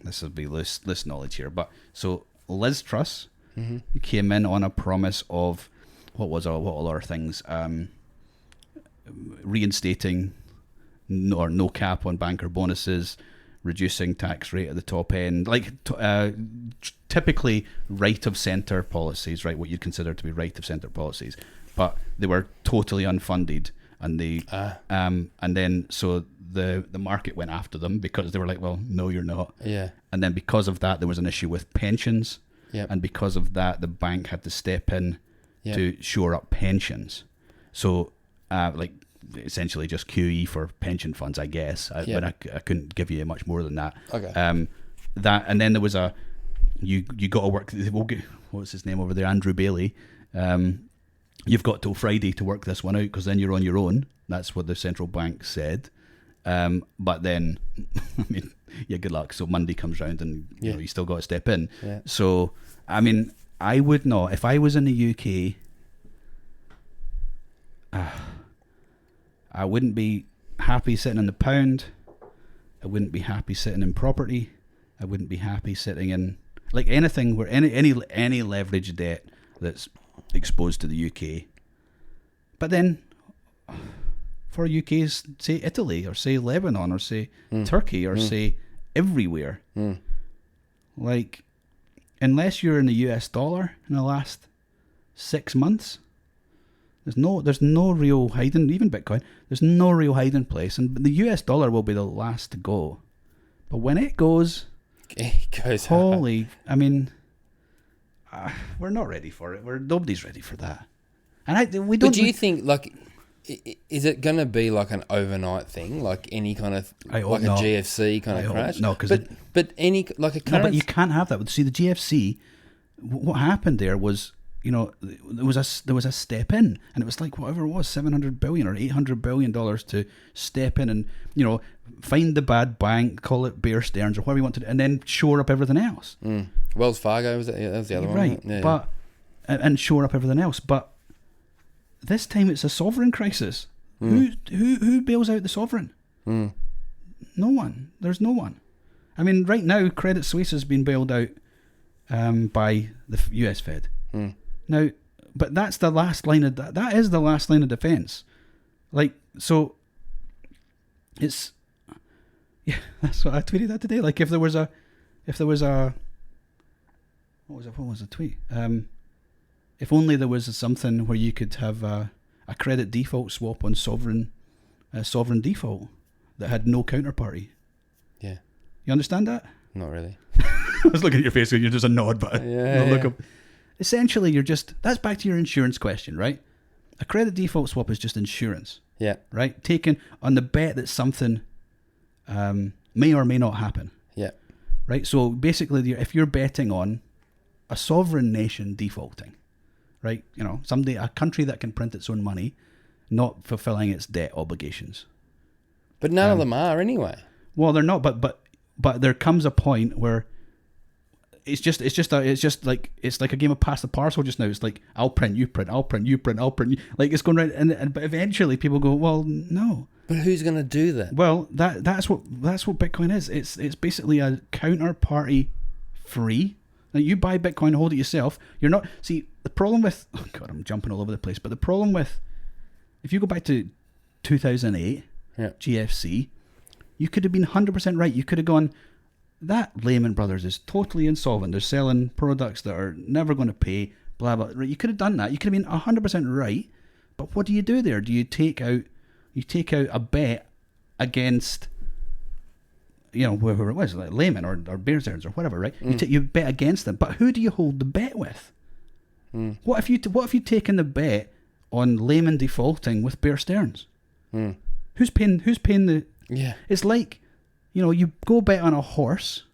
this will be loose knowledge here, but so Liz Truss came in on a promise of what all our things, reinstating no cap on banker bonuses, reducing tax rate at the top end, like typically right of centre policies, right? What you'd consider to be right of centre policies, but they were totally unfunded, and they and then so the market went after them because they were like, well, no, you're not. Yeah. And then because of that, there was an issue with pensions. Yep. And because of that, the bank had to step in Yep. to shore up pensions. So, like, essentially just QE for pension funds, I guess. But I couldn't give you much more than that. Okay. That, and then there was you got to work. What's his name over there? Andrew Bailey. You've got till Friday to work this one out because then you're on your own. That's what the central bank said. But then, I mean, yeah, good luck. So Monday comes round and you still got to step in. Yeah. So, I mean, I would not, if I was in the UK, I wouldn't be happy sitting in the pound. I wouldn't be happy sitting in property. I wouldn't be happy sitting in, like, anything where any leverage debt that's exposed to the UK. But then, for UK's, say Italy, or say Lebanon, or say Turkey, or say everywhere, like, unless you're in the US dollar in the last 6 months, there's no real hiding, even Bitcoin, there's no real hiding place, and the US dollar will be the last to go. But when it goes, holy, I mean, we're not ready for it. Nobody's ready for that. And we don't. But do you think, like, is it going to be like an overnight thing, like any kind of, like a GFC kind of crash? No, because but any, like a currency. No, but you can't have that. See, the GFC, what happened there was, you know, there was a step in, and it was like whatever it was, $700 billion or $800 billion to step in and, you know, find the bad bank, call it Bear Stearns or whatever you want to do, and then shore up everything else. Wells Fargo was that was the other one, right? Yeah. But and shore up everything else. But this time it's a sovereign crisis. Who bails out the sovereign? No one. There's no one. I mean, right now, Credit Suisse has been bailed out by the US Fed. Now, but that's the last line of that is the last line of defense. Like, so it's, yeah, that's what I tweeted that today. Like, if there was a what was the tweet? If only there was something where you could have a credit default swap on sovereign default that had no counterparty. Yeah. You understand that? Not really. I was looking at your face and you're just a nod, but look up. Essentially, that's back to your insurance question, right? A credit default swap is just insurance. Yeah. Right? Taken on the bet that something may or may not happen. Yeah. Right? So basically, if you're betting on a sovereign nation defaulting, right? You know, a country that can print its own money, not fulfilling its debt obligations. But none of them are anyway. Well, they're not, but there comes a point where it's like a game of pass the parcel just now. It's like, I'll print, you print, I'll print, you print, I'll print. Like, it's going right, but eventually people go, well, no. But who's going to do that? Well, that's what Bitcoin is. It's basically a counterparty free. Now, you buy Bitcoin, hold it yourself. You're not. See, the problem with, oh God, I'm jumping all over the place. But the problem with, if you go back to 2008 GFC, you could have been 100% right. You could have gone, that Lehman Brothers is totally insolvent. They're selling products that are never going to pay, blah, blah. You could have done that. You could have been 100% right. But what do you do there? Do you take out a bet against, you know, whoever it was, like Lehman or Bear Stearns or whatever, right? You bet against them. But who do you hold the bet with? What if you taken the bet on Lehman defaulting with Bear Stearns? Who's paying the... Yeah. It's like, you know, you go bet on a horse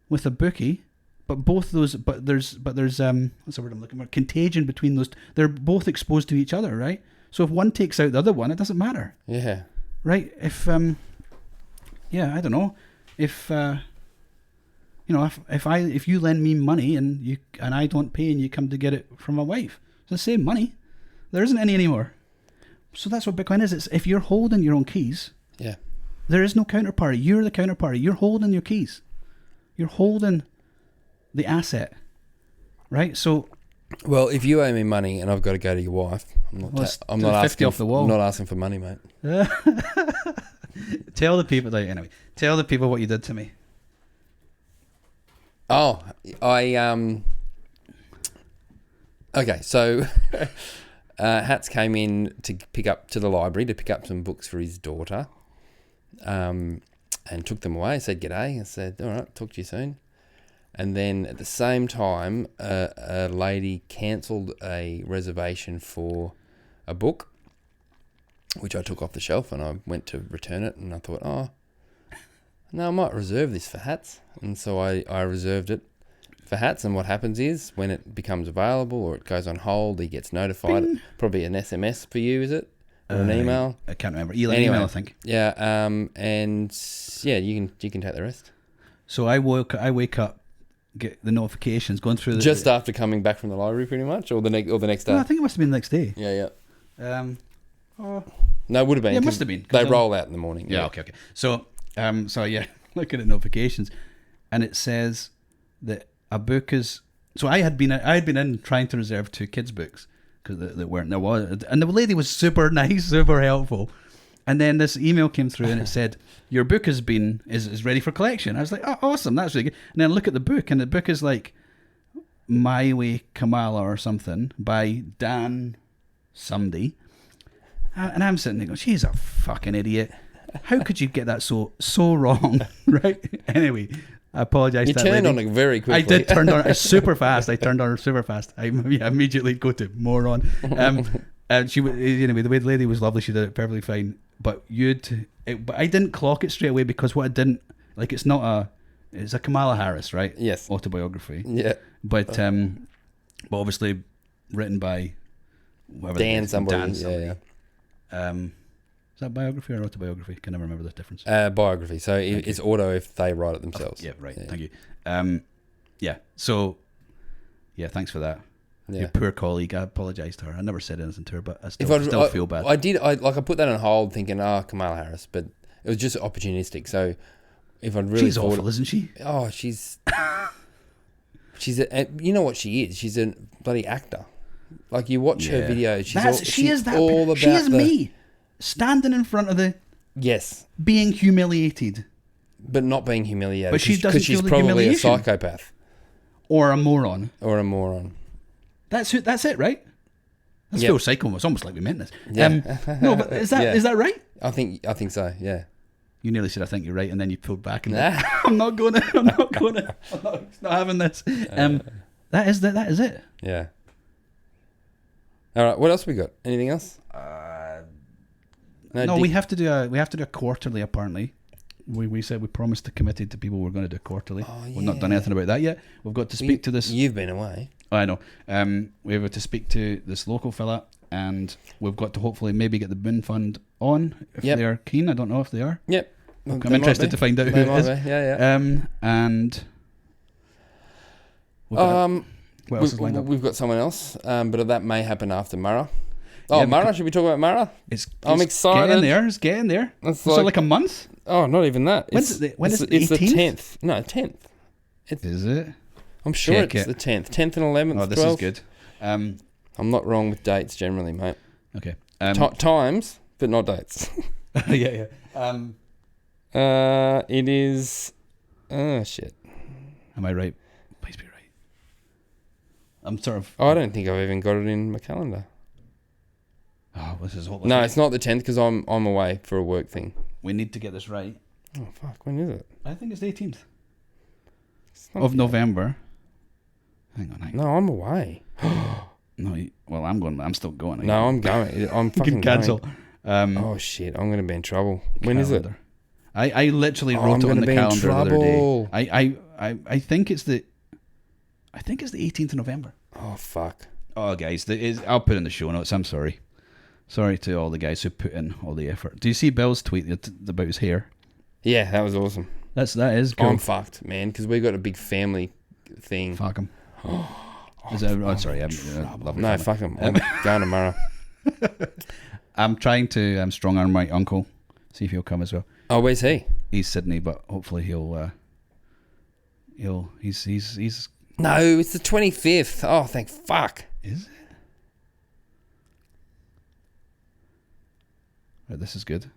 with a bookie, but there's what's the word I'm looking for? Contagion between those. They're both exposed to each other, right? So if one takes out the other one, it doesn't matter. Yeah. Right? If I don't know. If you know, if you lend me money and I don't pay and you come to get it from my wife, it's the same money. There isn't any anymore. So that's what Bitcoin is. It's if you're holding your own keys. Yeah. There is no counterparty. You're the counterparty. You're holding your keys. You're holding the asset, right? So, well, if you owe me money and I've got to go to your wife, I'm not asking off the wall. I'm not asking for money, mate. Tell the people. Anyway, tell the people what you did to me. Oh, okay, so Hats came in to the library to pick up some books for his daughter, and took them away. Said g'day. I said, all right, talk to you soon. And then at the same time, a lady cancelled a reservation for a book, which I took off the shelf, and I went to return it, and I thought, oh, no, I might reserve this for Hats. And so I reserved it for Hats, and what happens is when it becomes available or it goes on hold, he gets notified. Bing. Probably an SMS for you, is it? Or an email? I can't remember. Email, I think. Yeah, and yeah, you can take the rest. So I wake up, get the notifications going through Just after coming back from the library, pretty much, or the next day. No, I think it must have been the next day. Yeah. Oh. No, it would have been. Yeah, it must have been. They roll out in the morning. Yeah. Okay. So yeah, looking at notifications, and it says that a book is. So I had been in trying to reserve 2 kids' books because they weren't there was, and the lady was super nice, super helpful, and then this email came through and it said your book is ready for collection. I was like, oh, awesome, that's really good. And then I look at the book, and the book is like My Way Kamala or something by Dan somebody. And I'm sitting there going, she's a fucking idiot. How could you get that so wrong? Right? Anyway, I apologise to that lady. You turned on it very quickly. I did turn on it super fast. I turned on her super fast. I immediately go to moron. And she, anyway, the way the lady was lovely, she did it perfectly fine. But but I didn't clock it straight away because what I didn't, like, it's a Kamala Harris, right? Yes. Autobiography. Yeah. But obviously written by whoever Dan somebody. Dan somebody. Yeah. Is that biography or autobiography? Can never remember the difference. Biography. So it's auto if they write it themselves. Yeah, right. Yeah. Thank you. Yeah. So, yeah, thanks for that. Yeah. Your poor colleague. I apologise to her. I never said anything to her, but I still feel bad. I did. I put that on hold, thinking, Kamala Harris, but it was just opportunistic. So if I'd really, she's awful, isn't she? Oh, she's you know what she is? She's a bloody actor. Like, you watch her videos, she is me standing in front of the being humiliated, but not being humiliated. But she doesn't because she's feel the probably a humiliation. psychopath or a moron. That's it, right? That's Phil Psycho. It's almost like we meant this. Yeah. No, but is that right? I think so. Yeah. You nearly said I think you're right, and then you pulled back and I'm not having this. That is it. Yeah. All right. What else we got? Anything else? No, we have to do a quarterly. Apparently, we said we promised the committee to people we're going to do quarterly. Oh, yeah. We've not done anything about that yet. We've got to speak to this. You've been away. I know. We have to speak to this local fella, and we've got to hopefully maybe get the Boon Fund on if they are keen. I don't know if they are. Yep. I'm interested to find out who it is. Yeah. And what else is lined up? We've got someone else, but that may happen after Mara. Oh, Mara? Should we talk about Mara? I'm excited. It's getting there. So like a month? Oh, not even that. When is it? It's the 10th. No, 10th. Is it? I'm sure it's the 10th. 10th and 11th. Oh, this 12th. Is good. I'm not wrong with dates generally, mate. Okay. Times, but not dates. Yeah. It is. Oh, shit. Am I right? Please be right. I'm sort of. I don't think I've even got it in my calendar. Oh, this is all. No, it's not the 10th because I'm away for a work thing. We need to get this right. Oh fuck! When is it? I think it's the 18th of November. Hang on. No, I'm away. No, well, I'm going. I'm still going. No, I'm going. I'm fucking cancel. Oh shit! I'm going to be in trouble. When is it? I literally wrote it on the calendar the other day. I think it's the 18th of November. Oh fuck! Oh guys, I'll put it in the show notes. I'm sorry. Sorry to all the guys who put in all the effort. Do you see Bill's tweet about his hair? Yeah, that was awesome. That is cool. I'm fucked, man, because we got a big family thing. Fuck him. Sorry, I'm lovely. No, fuck him. I'm going tomorrow. I'm trying to strong arm my uncle, see if he'll come as well. Oh, where's he? He's Sydney, but hopefully he's No, it's the 25th. Oh, thank fuck. Is it? Right, this is good.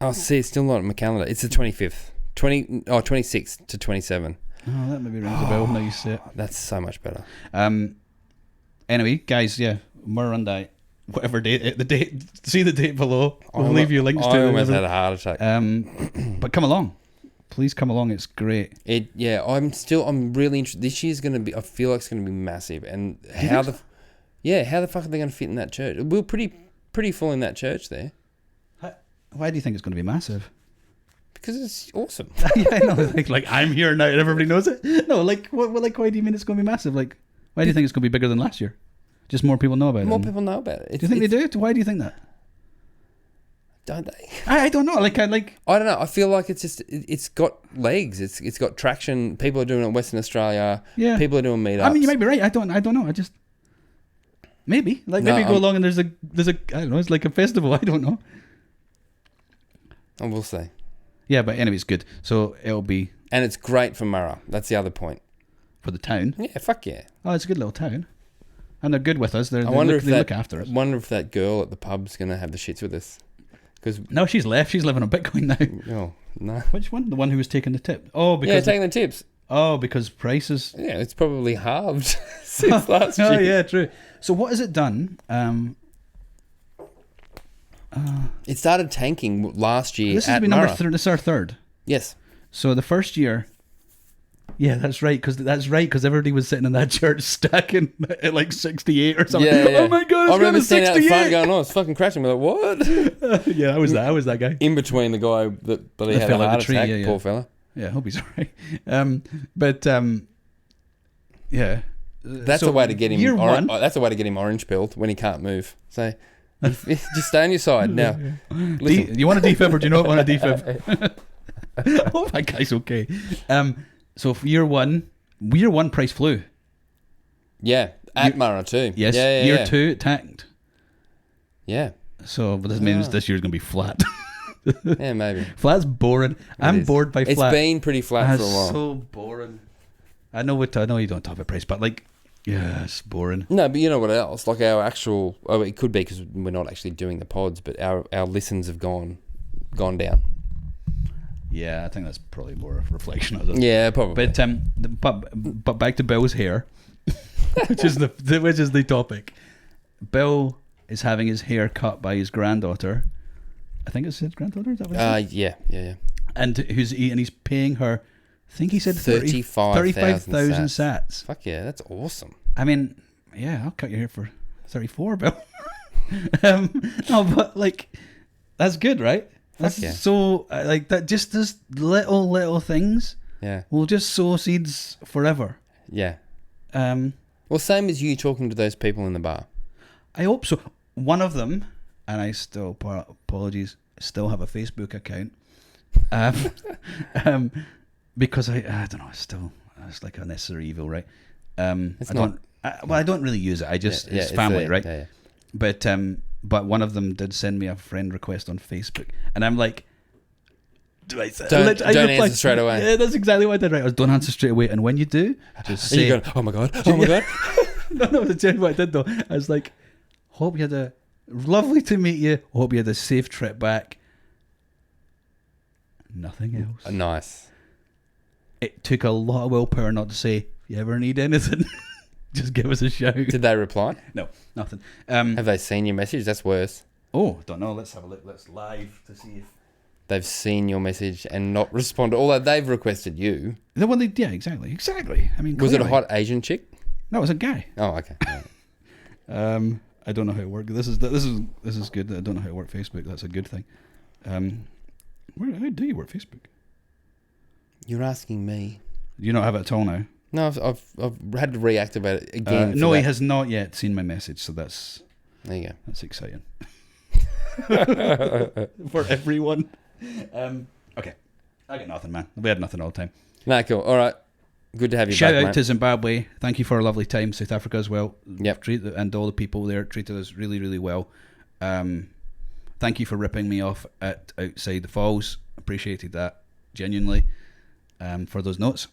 Oh, see, it's still not on my calendar. It's the 25th. 26th to 27. Oh, that maybe rings a bell now you say it. That's so much better. Anyway, guys, yeah, Miranda, whatever date, the date, see the date below. We'll leave you links to it. I almost had a heart attack. But come along. Please come along. It's great. I'm really interested. This year's going to be, I feel like it's going to be massive. And how the fuck are they going to fit in that church? We're pretty full in that church there. Why do you think it's going to be massive? Because it's awesome. Yeah, no, like I'm here now and everybody knows it. No, like what? Like why do you mean it's going to be massive? Like why do you think it's going to be bigger than last year? Just more people know about it. More people know about it. Do you think they do? Why do you think that? Don't they? I don't know. I don't know. I feel like it's got legs. It's got traction. People are doing it in Western Australia. Yeah. People are doing meetups. I mean, you might be right. I don't know. I just maybe maybe go along and there's a I don't know. It's like a festival. I don't know. And we'll see. Yeah, but anyway, it's good. So it'll be... And it's great for Murrah. That's the other point. For the town? Yeah, fuck yeah. Oh, it's a good little town. And they're good with us. They look after us. I wonder if that girl at the pub's going to have the shits with us. No, she's left. She's living on Bitcoin now. Oh, no. Which one? The one who was taking the tip? Oh, because... Yeah, taking the tips. Oh, because prices... Yeah, it's probably halved since last year. Oh, yeah, true. So what has it done? It started tanking last year. This has been number 3. This is our 3rd. Yes. So the first year, yeah, that's right, because everybody was sitting in that church stacking at like 68 or something. Yeah. Oh my god! I remember standing out in front going, "Oh, it's fucking crashing." We're like, "What?" Yeah, I was that guy. In between the guy that he had a heart attack, yeah. poor fella. Yeah, I hope he's alright. Yeah. That's a way to get him. That's a way to get him orange pilled when he can't move. So. Just stay on your side now. You want a defib or do you not want a defib? Oh, that guy's okay. So for year one price flew. Yeah, at Murrah too. Yes, year 2 it tanked. Yeah. So this means this year's gonna be flat. Yeah, maybe. Flat's boring. I'm bored by flat. It's been pretty flat for a while. So boring. I know you don't talk about price, but like. Yeah, it's boring. No, but you know what else? Like our actual... Oh, it could be because we're not actually doing the pods, but our listens have gone down. Yeah, I think that's probably more a reflection of it. Yeah, probably. But back to Bill's hair, which is the topic. Bill is having his hair cut by his granddaughter. I think it's his granddaughter. Is that what it is? Yeah. And he's paying her... I think he said 35,000 sats. Fuck yeah, that's awesome. I mean, yeah, I'll cut your hair for 34, Bill. No, but like, that's good, right? That's so like that. Just those little things. Yeah, will just sow seeds forever. Yeah. Well, same as you talking to those people in the bar. I hope so. One of them, and I still apologies. I still have a Facebook account. Because I don't know, it's like a necessary evil, right? I don't really use it. I just it's family, right? Yeah. But one of them did send me a friend request on Facebook, and I'm like, don't answer straight away. Yeah, that's exactly what I did. Right, I was don't answer straight away, and when you do, just say, going, "Oh my god, oh my god." No, that's exactly what I did though. I was like, hope you had a lovely to meet you. Hope you had a safe trip back. Nothing else. Nice. It took a lot of willpower not to say, if you ever need anything, just give us a shout. Did they reply? No, nothing. Have they seen your message? That's worse. Oh, don't know. Let's have a look. Let's live to see if... They've seen your message and not responded. Although they've requested you. Yeah, exactly. I mean, was it a hot Asian chick? No, it was a guy. Oh, okay. I don't know how it works. This is good. I don't know how it works Facebook. That's a good thing. How do you work Facebook? You're asking me. You don't have it at all now? No, I've had to reactivate it again. No, he has not yet seen my message, so that's... There you go. That's exciting. For everyone. Okay. I got nothing, man. We had nothing all the time. Nah, cool. All right. Good to have you Shout back, out mate. to Zimbabwe. Thank you for a lovely time. South Africa as well. Yep. And all the people there treated us really, really well. Thank you for ripping me off at Outside the Falls. Appreciated that. Genuinely. For those notes.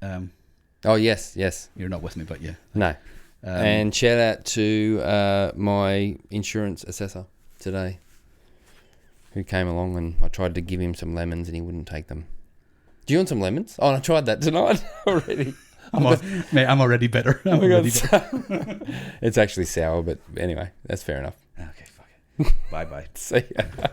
Oh, yes. You're not with me, but yeah. No. And shout out to my insurance assessor today. who came along, and I tried to give him some lemons and he wouldn't take them. Do you want some lemons? Oh, and I tried that tonight already. Mate, I'm already better. It's actually sour, but anyway, that's fair enough. Okay, fuck it. Bye-bye. See ya.